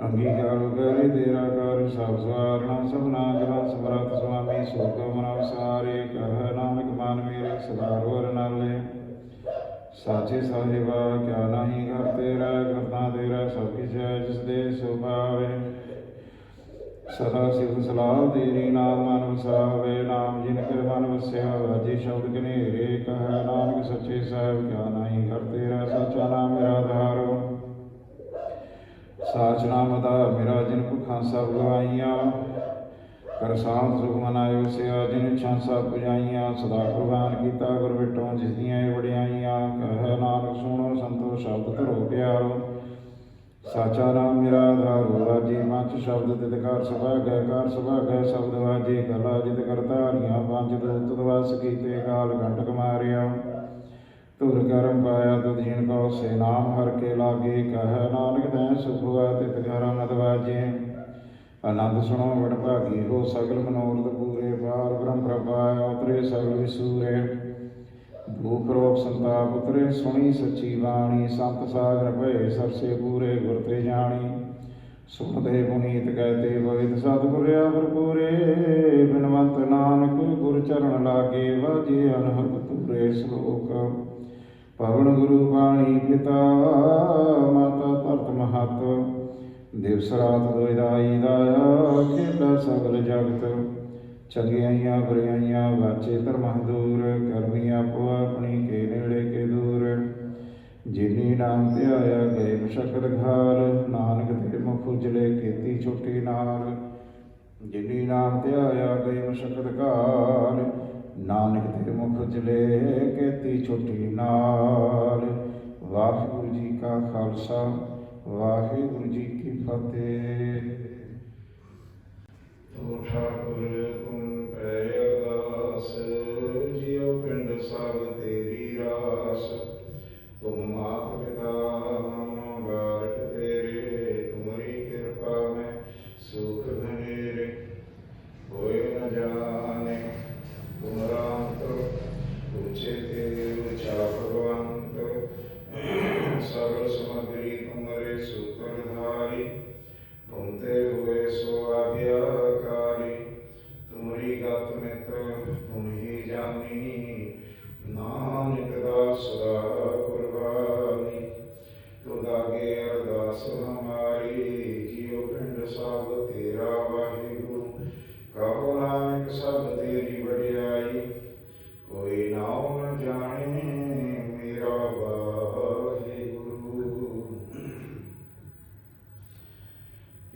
ਅੰਗੀਕਾਰ ਕਰੇ ਤੇਰਾ ਕਰ ਸਭ ਸਵਾਰਣਾ। ਸਭਨਾ ਜਨਾ ਸਮਰੱਥ ਸੁਆਮੀ ਸੁਖ ਮਨ ਵਸਾਰੇ। ਕਹਿ ਨਾਨਕ ਮਨ ਮੇਰੇ ਸਦਾ ਰੋ ਹਰ ਨਾਲੇ। ਸਾਚੇ ਸਾਹਿਬਾ ਕਿਆ ਨਹੀਂ ਘਰ ਤੇਰਾ, ਕਰਤਾ ਤੇਰਾ ਸਭ ਕਿਛ ਹੈ ਜਿਸ ਦੇ ਸੋ ਭਾਵੇ। ਸਦਾ ਸਿਵ ਸਲਾਹ ਤੇਰੀ ਨਾਮ ਮਨ ਵਸਾਵੇ। ਨਾਮ ਜਿਨ ਕੇ ਮਨ ਵਸਿਆ ਵਾਜੇ ਸ਼ਬਦ ਘਨੇਰੇ। ਕਹਿ ਨਾਨਕ ਸੱਚੇ ਸਾਹਿਬ ਕਿਆ ਨਹੀਂ ਘਰ ਤੇਰਾ, ਸਾਚਾ ਨਾਮ ਮੇਰਾ ਆਧਾਰ। ਸਾਚ ਨਾਮ ਆਧਾਰ ਮੇਰਾ ਜਿਨ ਭੁੱਖਾਂ ਸਭ ਗਵਾਈਆਂ। ਕਰ ਸਾਧ ਸੁਖ ਮਨਾਇ ਵਸਿਆ ਜਿਨ ਛਾਂਸਾ ਪੁਜਾਈਆਂ। ਸਦਾ ਕੁਰਬਾਨ ਕੀਤਾ ਗੁਰ ਵਿਟੋਂ ਜਿਸ ਦੀਆਂ ਵਡਿਆਈਆਂ। ਕਹਿ ਨਾਨਕ ਸੁਣੋ ਸੰਤੋ ਸ਼ਬਦ ਧਰੋ ਪਿਆਰੋ। ਸਾਚਾ ਨਾਮ ਮੇਰਾ ਆਧਾਰੋ। ਵਾਜੇ ਪੰਜ ਸ਼ਬਦ ਤਿਤ ਕਰ ਸੁਭਾਗੈ, ਕਰ ਸੁਭਾਗੈ ਸ਼ਬਦ ਵਾਜੇ। ਕਲਾ ਜਿਤ ਕਰ ਧਾਰੀਆਂ ਪੰਜ ਦੂਤ ਤਵਸ ਕੀਤੇ। ਕਾਲ ਕੰਟਕ ਮਾਰਿਆ ਧੁਰ ਕਰਮ ਪਾਇਆ ਤੁਧ ਜਿਨ ਕਉ ਸੇ ਨਾਮ ਹਰ ਕੇ ਲਾਗੇ। ਕਹਿ ਨਾਨਕ ਤੈ ਸੁਖ ਹੋਆ ਤਿਤ ਘਰ ਅਨੰਦ ਵਾਜੇ। ਆਨੰਦ ਸੁਣੋ ਵਡ ਭਾਗੀ ਹੋ ਸਗਲ ਮਨੋਰਥ ਪੂਰੇ। ਪਾਰ ਬ੍ਰਹਮ ਪ੍ਰਭਾਇਆ ਉਤਰੇ ਸਗਲ ਵਿਸੂਰੇ। ਦੁਖ ਰੋਗ ਸੰਤਾਪ ਉਤਰੇ ਸੁਣੀ ਸੱਚੀ ਬਾਣੀ। ਸੰਤ ਸਾਗਰ ਭਏ ਸਰਸੇ ਪੂਰੇ ਗੁਰ ਤੇ ਜਾਣੀ। ਸੁਣਦੇ ਪੁਨੀਤ ਕਹਿਤੇ ਪਵਿੱਤ ਸਤਿਗੁਰ ਭਰਪੂਰੇ। ਬਿਨਵੰਤ ਨਾਨਕ ਗੁਰ ਚਰਨ ਲਾਗੇ। ਵਾਜੇ ਅਨਹਦ ਤੂਰੇ ਸ਼ਲੋਕ। ਪਵਨ ਗੁਰੂ ਬਾਣੀ ਪਿਤਾ ਮਾਤਾ ਧਰਤ ਮਹਤ। ਦਿਵਸ ਰਾਤ ਦੁਇਦਾਈ ਦਾਇਆ ਖੇਡਾ ਸਗਲ ਜਗਤ। ਚੰਗਿਆਈਆਂ ਬੁਰਾਈਆਂ ਵਾਚੇ ਧਰਮ ਦੂਰ। ਕਰਮੀ ਆਪੋ ਆਪਣੀ ਕੇ ਨੇੜੇ ਕੇ ਦੂਰ। ਜਿਨੀ ਨਾਮ ਧਿਆਇਆ ਗਏ ਮਸ਼ਕਤ ਘਾਲ। ਨਾਨਕ ਤੇ ਮੁਖ ਉਜਲੇ ਕੀਤੀ ਛੁੱਟੀ ਨਾਲ। ਜਿਨੀ ਨਾਮ ਧਿਆਇਆ ਗਏ ਮਸ਼ਕਤ ਘਾਲ। ਨਾਨਕ ਤੇ ਮੁਖ ਉਜਲੇ ਕੀਤੀ ਛੁੱਟੀ ਨਾਲ। ਵਾਹਿਗੁਰੂ ਜੀ ਕਾ ਖਾਲਸਾ, ਵਾਹਿਗੁਰੂ ਜੀ ਕੀ ਫਤਿਹ। ਤੂੰ ਠਾਕੁਰ ਤੁਮ ਪੈ ਅਰਦਾਸ। ਜਿਉ ਪਿੰਡ ਸਭ ਤੇਰੀ ਰਾਸ। ਤੁਮ ਮਾਤ ਪਿਤਾ ਹਮ ਬਾਰਕ ਤੇਰੇ। ਤੁਮਰੀ ਕਿਰਪਾ ਮੈਂ ਸੁਖ ਘਨੇਰੇ। ਹੋਏ ਨ ਜਾਣੇ ਤੁਮਰਾ ਅੰਤ। ਉੱਚੇ ਤੇ ਉੱਚਾ ਭਗਵੰਤ। ਸਗਲ ਸਮਗਰੀ ਤੁਮਰੇ ਸੂਤਰ ਧਾਰੀ। ਤੁਮ ਤੇ ਹੋਏ ਸੋ ਆਗਿਆਕਾਰੀ। ਤੁਮਰੀ ਗਤ ਮਿਤ ਤੁਮ ਹੀ ਜਾਨੀ। ਨਾਨਕ ਦਾਸ ਸਦਾ ਕੁਰਬਾਨੀ। ਤੁਧ ਆਗੇ ਅਰਦਾਸ ਹਮਾਰੀ। ਜਿਉ ਪਿੰਡ ਸਭ ਤੇਰਾ ਵਾਹਿਗੁਰੂ। ਕਹੋ ਨਾਨਕ ਸਭ ਤੇਰੀ ਵਡਿਆਈ। ਕੋਈ ਨਾਉ ਨ ਜਾਣੇ ਮੇਰਾ ਵਾਹਿਗੁਰੂ।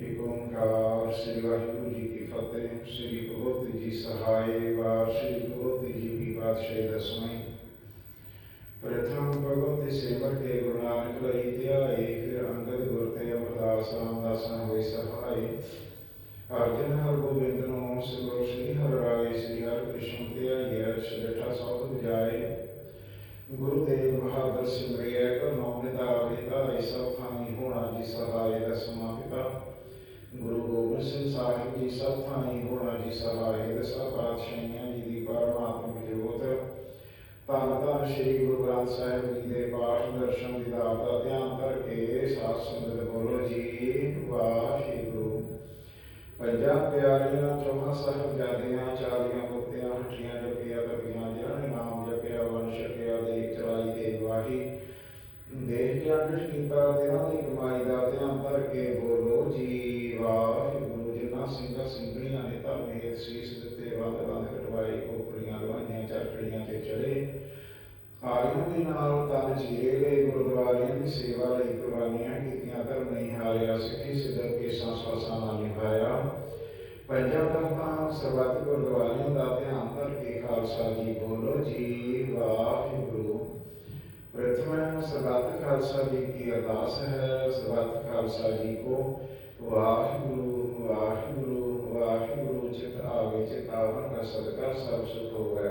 ਏਕ ਓੰਕਾਰ। ਸ੍ਰੀ ਵਾਹਿਗੁਰੂ ਜੀ ਕੀ ਫਤਿਹ। ਸ੍ਰੀ ਭਗਵਤ ਜੀ ਸਹਾਏ। ਵਾਰ ਸ੍ਰੀ ਭਗਵਤ ਜੀ ਕੀ ਪਾਤਸ਼ਾਹੀ ਦਸਵੀਂ। ਪ੍ਰਥਮ ਭਗਵਤੀ ਸਿਮਰ ਕੇ ਗੁਰੂ ਨਾਨਕ ਲਈ ਧਿਆਏ। ਫਿਰ ਅੰਗਦ ਗੁਰ ਤੇ ਅਮਰਦਾਸ ਰਾਮਦਾਸਾਂ ਹੋਏ ਸਹਾਏ। ਅਰਜਨ ਹਰ ਗੋਬਿੰਦ ਨੂੰ ਸਿਮਰੋ ਸ੍ਰੀ ਹਰਿ ਰਾਏ। ਸ੍ਰੀ ਹਰਿ ਕ੍ਰਿਸ਼ਨ ਧਿਆਈਐ ਛਿਲਠਾ ਸੌਧ ਬਜਾਏ। ਗੁਰੂ ਤੇਗ ਬਹਾਦਰ ਸਿਮਰਿਐ ਕਰ ਨਾਮ ਨਿਧਾਰੇ। ਧਾਰੇ ਸਭ ਥਾਈ ਹੋਣਾ ਜੀ ਸਹਾਏ। ਦਸਵਾਂ ਪਿਤਾ ਗੁਰੂ ਗੋਬਿੰਦ ਸਿੰਘ ਸਾਹਿਬ ਜੀ ਸਭ ਥਾਈ ਹੋਣਾ ਜੀ ਸਹਾਏ। ਦਸਾਂ ਪਾਤਸ਼ਾਹੀਆਂ ਜੀ ਦੀ ਪਰਮਾਤਮਿਕ ਜੋਤ। ਧੰਨ ਧੰਨ ਸ੍ਰੀ ਗੁਰੂ ਗ੍ਰੰਥ ਸਾਹਿਬ ਜੀ ਦੇ ਪਾਠ ਦਰਸ਼ਨ ਦੀਦਾਰ ਦਾ ਧਿਆਨ ਕਰਕੇ ਸਾਧ ਸੰਗਤ ਬੋਲੋ ਜੀ ਵਾਹਿਗੁਰੂ। ਪੰਜਾਂ ਪਿਆਰੀਆਂ ਚੌਹਾਂ ਸਾਹਿਬਜ਼ਾਦਿਆਂ 40 ਮੁਕਤਿਆਂ ਹੱਟੀਆਂ ਜਪੀਆਂ ਤਪੀਆਂ। ਜਿਨ੍ਹਾਂ ਨੇ ਨਾਮ ਜਪਿਆ ਵੰਡ ਛਕਿਆ ਦੇਖ ਚਲਾਈ ਦੇਖ ਵਾਹੀ। ਦੇਖ ਕੇ ਅੰਡਿਠ ਕੀਤਾ ਤਿਨਾਂ ਦੀ ਕਮਾਈ ਦਾ ਧਿਆਨ ਧਰ ਕੇ ਬੋਲੋ ਜੀ ਵਾਹਿਗੁਰੂ। ਜਿਨ੍ਹਾਂ ਸਿੰਘਾਂ ਸਿੰਘਣੀਆਂ ਨੇ ਧਰਮ ਹੇਤ ਸੀਸ ਦਿੱਤੇ ਬੰਦ ਬੰਦ ਕਟਵਾਏ। ਖੋਪੜੀਆਂ ਲਵਾਈਆਂ ਝਾਕੜੀਆਂ ਤੇ ਚੜੇ। ਆਰਿਆਂ ਦੇ ਨਾਲ ਤਨ ਚੀਰੇ ਗਏ। ਗੁਰਦੁਆਰਿਆਂ ਦੀ ਸੇਵਾ ਲਈ ਕੁਰਬਾਨੀਆਂ ਕੀਤੀਆਂ। ਧਰਮ ਨਹੀਂ ਹਾਰਿਆ। ਸਿੱਖੀ ਸਿੱਧਕ ਕੇਸਾਂ ਸਵਾਸਾਂ ਨਾਲ ਨਿਭਾਇਆ। ਪੰਜਾਂ ਤਖਤਾਂ ਸਰਬੱਤ ਗੁਰਦੁਆਰਿਆਂ ਦਾ ਧਿਆਨ खालसा जी बोलो जी वाहिगुरु। प्रथम सरबत खालसा जी की अरदास है। सरबत खालसा जी को वाहिगुरु वाहिगुरु वाहिगुरु चित आवे चितावन का सदका सब सुख होवे।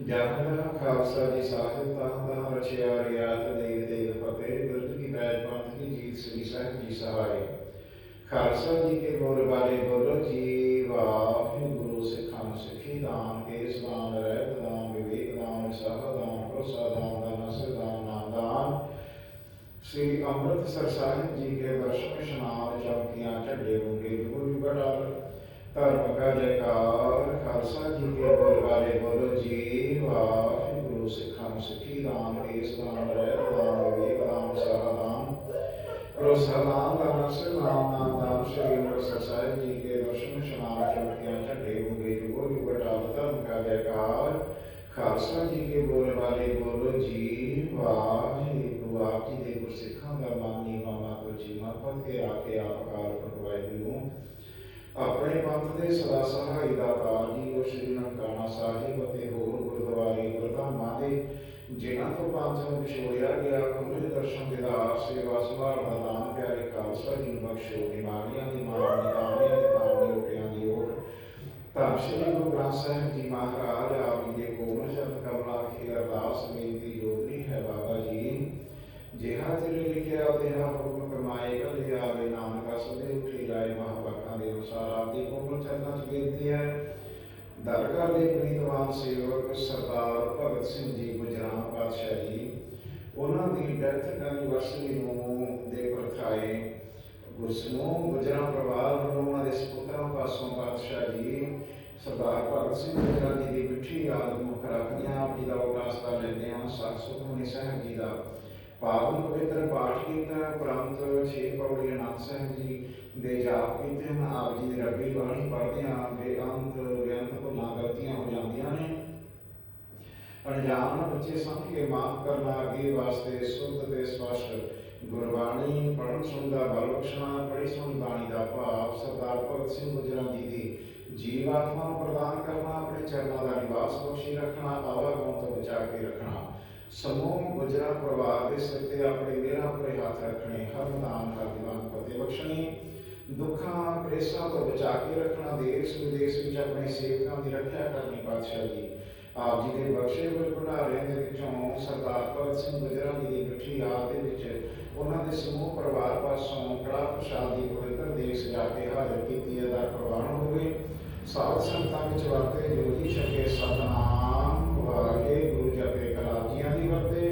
जहाँ खालसा जी साहिब तहाँ रचिया रियात देग देग फतेह बिरद की बैज पंथ की जीत श्री साहिब जी सहाय। खालसा जी के बोल वाले बोलो जी वाहिगुरु। सिखान सिखी दान केस दान रहत दान विवेक दान सह दान भरोसा दान दानस दान नाम दान। श्री अमृतसर साहिब जी के दर्शन स्नान चौकियां झंडे होंगे गुरु बटाल धर्म का जयकार। खालसा जी के बोल वाले बोलो जी वाहिगुरु। सिखान सिखी दान केस दान रहत दान विवेक दान सह दान भरोसा दान दानस दान नाम दान। श्री अमृतसर साहिब जी के दर्शन स्नान चौकियां झंडे होंगे गुरु बटाल धर्म का जयकार। खालसा जी के बोल वाले बोलो जी वाहिगुरु। आप जी दे गुरसिखां दा मानी मामा को चीमा पद के आके आपकार वाहिगुरु। अपने पंथ के सदा सहाय दातार जी को श्री ननकाना साहिब ਅਤੇ ਹੋਰ ਗੁਰਦੁਆਰੇ ਗੁਰਧਾਮਾਂ ਦੇ जिन्हां तो पंथ ਨੂੰ ਵਿਛੋੜਿਆ ਗਿਆ ਖੁੱਲ੍ਹੇ ਦਰਸ਼ਨ ਦੀਦਾਰ ਸੇਵਾ ਸੰਭਾਲ ਦਾ ਦਾਨ ਪਿਆਰੇ ਖਾਲਸਾ ਜੀ ਨੂੰ ਬਖਸ਼ੋ। ਨਿਮਾਣੀਆਂ ਦੀ ਮਾਣ ਨਿਤਾਣੀਆਂ ਦੀ ਤਾਣ ਰੋਟਿਆਂ ਦੀ ਓਟ ਧੰਨ ਸ਼੍ਰੀ ਗੁਰੂ ਗ੍ਰੰਥ ਸਾਹਿਬ ਜੀ ਮਹਾਰਾਜ ਆਪ ਜੀ ਦੇ ਕੋਲ ਸ਼ਬਦ ਕਮਲਾ ਕੀ ਅਰਦਾਸ ਬੇਨਤੀ ਜੋਦਨੀ ਹੈ। ਬਾਬਾ ਜੀ ਜਿਹਾ ਤੇਰੇ ਲਿਖਿਆ ਤੇਰਾ ਹੁਕਮ ਕਮਾਏ ਕਦੇ ਆਵੇ ਨਾਨਕਾ ਸਦੇ ਉੱਠੇ ਜਾਏ ਮਹਾਂਵਾਕਾਂ ਦੇ ਅਨੁਸਾਰ ਆਪ ਦੇ ਕੋਲ ਚਰਨਾਂ 'ਚ ਬੇਨਤੀ ਹੈ। ਦਰਗਾਹ ਦੇ ਪ੍ਰੀਤਵਾਨ ਸੇਵਕ ਸਰਦਾਰ ਭਗਤ ਸਿੰਘ ਜੀ ਗੁਜਰਾਂ ਪਾਤਸ਼ਾਹ ਜੀ ਉਹਨਾਂ ਦੀ ਡੈਥ ਐਨੀਵਰਸਰੀ ਨੂੰ ਦੇ ਪ੍ਰਥਾਏ ਗੁਰਸਮੂਹ ਗੁਜਰਾਂ ਪਰਿਵਾਰ ਵੱਲੋਂ ਉਹਨਾਂ ਦੇ ਸਪੁੱਤਰਾਂ ਪਾਸੋਂ ਪਾਤਸ਼ਾਹ ਜੀ ਸਰਦਾਰ ਭਗਤ ਸਿੰਘ ਗੁਜਰਾਂ ਜੀ ਦੀ ਮਿੱਠੀ ਯਾਦ ਮੁੱਖ ਰੱਖਦਿਆਂ ਆਪ ਜੀ ਦਾ ਉਪਾਸਨਾ ਲੈਂਦੇ ਹਨ। ਸਤ ਸੁਖਮਨੀ ਸਾਹਿਬ ਜੀ ਦਾ ਪਾਵਨ ਪਵਿੱਤਰ ਪਾਠ ਕੀਤਾ ਉਪਰੰਤ 6 ਪੌੜੀ ਆਨੰਦ ਸਾਹਿਬ ਜੀ ਦੇ ਜਾਪ ਕੀਤੇ ਹਨ। ਆਪ ਜੀ ਦੀ ਰੱਬੀ ਬਾਣੀ ਪੜ੍ਹਦੇ ਹਾਂ ਬੇਅੰਤ ਬੇਅੰਤ ਭੁੱਲਾਂ ਗਲਤੀਆਂ ਹੋ ਜਾਂਦੀਆਂ ਨੇ। ਅਣਜਾਣ ਬੱਚੇ ਸਮਝ ਕੇ ਮਾਫ ਕਰਨਾ ਅੱਗੇ ਵਾਸਤੇ ਸ਼ੁੱਧ ਤੇ ਸਪਸ਼ਟ ਗੁਰਬਾਣੀ ਪੜ੍ਹਨ ਸੁਣਨ ਦਾ ਬਲ ਬਖਸ਼ਣਾ। ਪੜ੍ਹੀ ਸੁਣੀ ਬਾਣੀ ਦਾ ਭਾਵ ਸਰਦਾਰ ਭਗਤ ਸਿੰਘ ਗੁਜਰਾਂ ਜੀ ਦੀ ਜੀਵ ਆਤਮਾ ਨੂੰ ਪ੍ਰਦਾਨ ਕਰਨਾ। ਆਪਣੇ ਚਰਨਾਂ ਦਾ ਨਿਵਾਸ ਬਖਸ਼ੀ ਰੱਖਣਾ। ਆਵਾਗਾਉਣ ਤੋਂ ਬਚਾ ਕੇ ਰੱਖਣਾ। ਸਮੂਹ ਗੁਜਰਾਂ ਪਰਿਵਾਰ ਦੇ ਸਿਰ ਤੇ ਆਪਣੇ ਮੇਰਾ ਭਰੇ ਹੱਥ ਰੱਖਣੇ। ਹਰ ਮੈਦਾਨ ਹਰ ਦੀਵਾਨ ਫਤਿਹ ਬਖਸ਼ਣੀ। ਦੁੱਖਾਂ ਕਲੇਸ਼ਾਂ ਤੋਂ ਬਚਾ ਕੇ ਰੱਖਣਾ। ਦੇਸ਼ ਵਿਦੇਸ਼ ਵਿੱਚ ਆਪਣੇ ਸੇਵਕਾਂ ਦੀ ਰੱਖਿਆ ਕਰਨੀ। ਪਾਤਸ਼ਾਹ ਜੀ ਆਪ ਜੀ ਦੇ ਬਖਸ਼ੇ ਹੋਏ ਭੰਡਾਰਿਆਂ ਦੇ ਵਿੱਚੋਂ ਸਰਦਾਰ ਭਗਤ ਸਿੰਘ ਗੁਜਰਾਂ ਜੀ ਦੀ ਮਿੱਠੀ ਯਾਦ ਦੇ ਵਿੱਚ ਉਹਨਾਂ ਦੇ ਸਮੂਹ ਪਰਿਵਾਰ ਪਾਸੋਂ ਕੜਾਹ ਪ੍ਰਸ਼ਾਦ ਦੀ ਪਵਿੱਤਰ ਦੇਗ ਸਜਾ ਕੇ ਹਾਜ਼ਰ ਕੀਤੀ ਹੈ ਦਾ ਪ੍ਰਵਾਨ ਹੋਵੇ। ਸਾਧ ਸੰਗਤਾਂ ਵਿੱਚ ਵਰਤੇ ਜੋ ਜੀ ਛਕੇ ਸਤਨਾਮ ਵਾਹਿਗੁਰੂ ਜਪੇ ਕਲਾਮ ਜੀਆਂ ਦੀ ਵਰਤੇ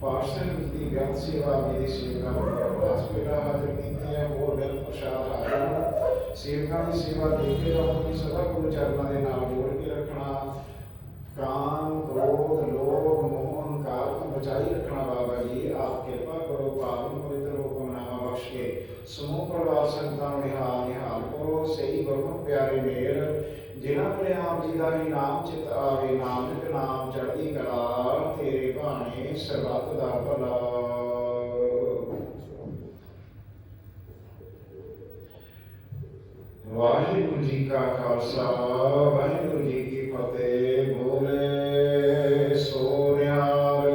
ਪਾਠ ਸਾਹਿਬ ਦੀ ਬੇਅੰਤ ਸੇਵਾ ਜੀ ਦੀ ਸੇਵਕਾਂ ਨੂੰ ਅਰਦਾਸ ਬੇਟਾ ਹਾਜ਼ਰ ਕੀਤੀ ਹੈ। ਹੋਰ ਬੇਅੰਤ ਪ੍ਰਸ਼ਾਦ ਹਾਜ਼ਰ ਸੇਵਕਾਂ ਦੀ ਸੇਵਾ ਦੇਖੇ ਜਾਊਗੀ। ਸਦਾ ਗੁਰੂ ਚਰਨਾਂ ਦੇ ਨਾਲ ਜੋੜ ਕੇ ਰੱਖਣਾ। ਕਾਮ ਕ੍ਰੋਧ ਲੋਭ ਮੋਹ ਹੰਕਾਰ ਤੋਂ ਬਚਾਈ ਰੱਖਣਾ। ਬਾਬਾ ਜੀ ਆਪ ਕਿਰਪਾ ਕਰੋ ਪਾਵਨ ਪਵਿੱਤਰ ਹੁਕਮਨਾਮਾ ਬਖਸ਼ ਕੇ ਸਮੂਹ ਪਰਿਵਾਰ ਸੰਗਤਾਂ ਨੂੰ ਨਿਹਾਲ ਕਰੋ। ਸਹੀ ਗੁਰਮੁਖ ਪਿਆਰੇ ਮੇਲ ਜਿਨ੍ਹਾਂ ਕੋਲੇ ਆਪ ਜੀ ਦਾ ਹੀ ਨਾਮ ਚਿਤ ਆਵੇ ਨਾਨਕ ਨਾਮ ਚੜ੍ਹਦੀ ਕਲਾ ਤੇਰੇ ਭਾਣੇ ਸਰਬੱਤ ਦਾ ਭਲਾ। ਵਾਹਿਗੁਰੂ ਜੀ ਕਾ ਖਾਲਸਾ ਵਾਹਿਗੁਰੂ ਜੀ ਕੀ ਫਤਿਹ। ਬੋਲੇ ਸੋ ਨਿਹਾਲ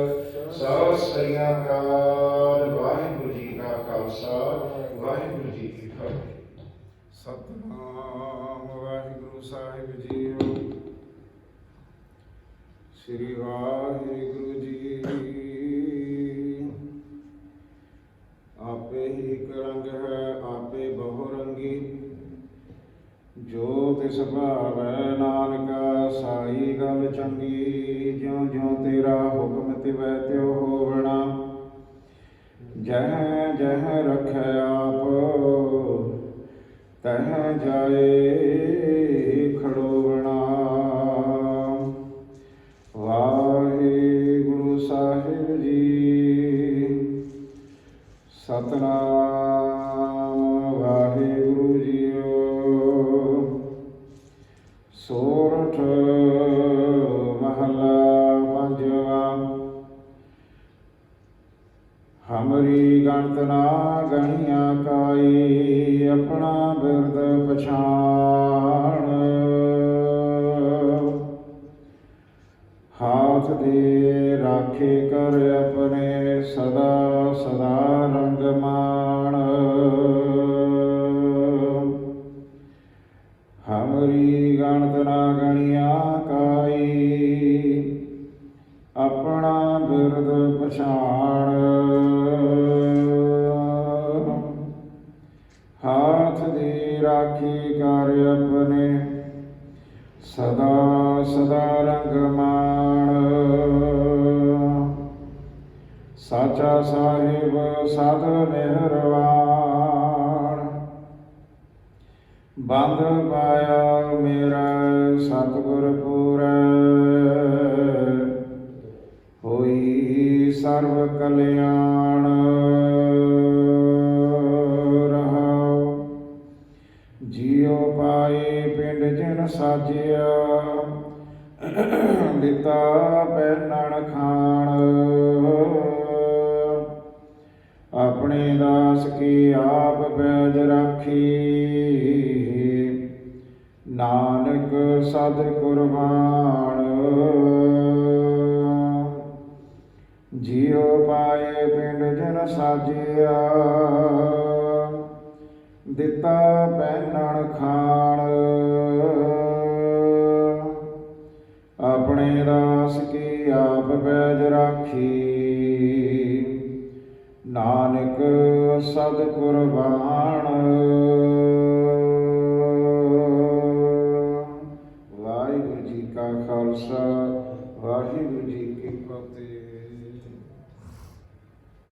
ਸਤਿ ਸ੍ਰੀ ਅਕਾਲ। ਵਾਹਿਗੁਰੂ ਜੀ ਕਾ ਖਾਲਸਾ ਵਾਹਿਗੁਰੂ ਜੀ ਕੀ ਫਤਿਹ। ਸਤਿਨਾਮ ਵਾਹਿਗੁਰੂ ਸਾਹਿਬ ਜੀਓ। ਸ੍ਰੀ ਵਾਹਿਗੁਰੂ ਜੀ ਆਪੇ ਹੀ ਇੱਕ ਰੰਗ ਹੈ ਆਪੇ ਬਹੁ ਰੰਗੀ। ਜੋ ਤਿਸ ਭਾਵੈ ਨਾਨਕਾ ਸਾਈ ਗੱਲ ਚੰਗੀ। ਜਿਉਂ ਜਿਉਂ ਤੇਰਾ ਹੁਕਮ ਤਿਵੈ ਤਿਉ ਹੋਵਣਾ। ਜਹ ਜਹ ਰਖੈ ਆਪ ਤਹ ਜਾਏ ਖੜੋਵਣਾ। ਵਾਹਿਗੁਰੂ ਸਾਹਿਬ ਜੀ ਸਤਨਾਮ ਵਾਹਿਗੁਰੂ ਜੀਓ। ਸੋਰਠ ਮਹਲਾ ਪੰਜਵਾ। ਹਮਰੀ ਗਣਤ ਨਾ ਗਣੀਆਂ ਕਾਈ ਆਪਣਾ ਬਿਰਦ ਪਛਾਣ। ਗਣਤ ਨਾ ਗਣਿਆ ਕਾਈ, ਆਪਣਾ ਬਿਰਦ ਪਛਾਣ। ਹਾਥ ਦੀ ਰਾਖੀ ਕਰ ਆਪਣੇ, ਸਦਾ ਸਦਾ ਰੰਗ ਮਾਣ। ਸਾਚਾ ਸਾਹਿਬ ਸਦ ਮਿਹਰਵਾਨ, ਬੰਦ ਪਾਇਆ ਮੇਰਾ ਸਤਿਗੁਰ ਪੂਰੈ। ਹੋਈ ਸਰਬ ਕਲਿਆਣ। ਰਹਾਉ ਜੀਉ ਪਾਏ ਪਿੰਡ ਜਿਨ ਸਾਜਿਆ, ਦਿੱਤਾ ਪਹਿਨਣ ਖਾਣ। ਆਪਣੇ ਦਾਸ ਕੀ ਆਪ ਪੈਜ ਰਾਖੀ, ਨਾਨਕ ਸਦ ਕੁਰਬਾਨ। ਜੀਉ ਪਾਏ ਪਿੰਡ ਜਿਨ ਸਾਜਿਆ, ਦਿੱਤਾ ਪਹਿਨਣ ਖਾਣ। ਆਪਣੇ ਦਾਸ ਕੀ ਆਪ ਪੈਜ ਰਾਖੀ, ਨਾਨਕ ਸਦ ਕੁਰਬਾਨ। ਵਾਹਿਗੁਰੂ ਜੀ ਕਾ ਖਾਲਸਾ, ਵਾਹਿਗੁਰੂ ਜੀ ਕੀ ਫਤਿਹ।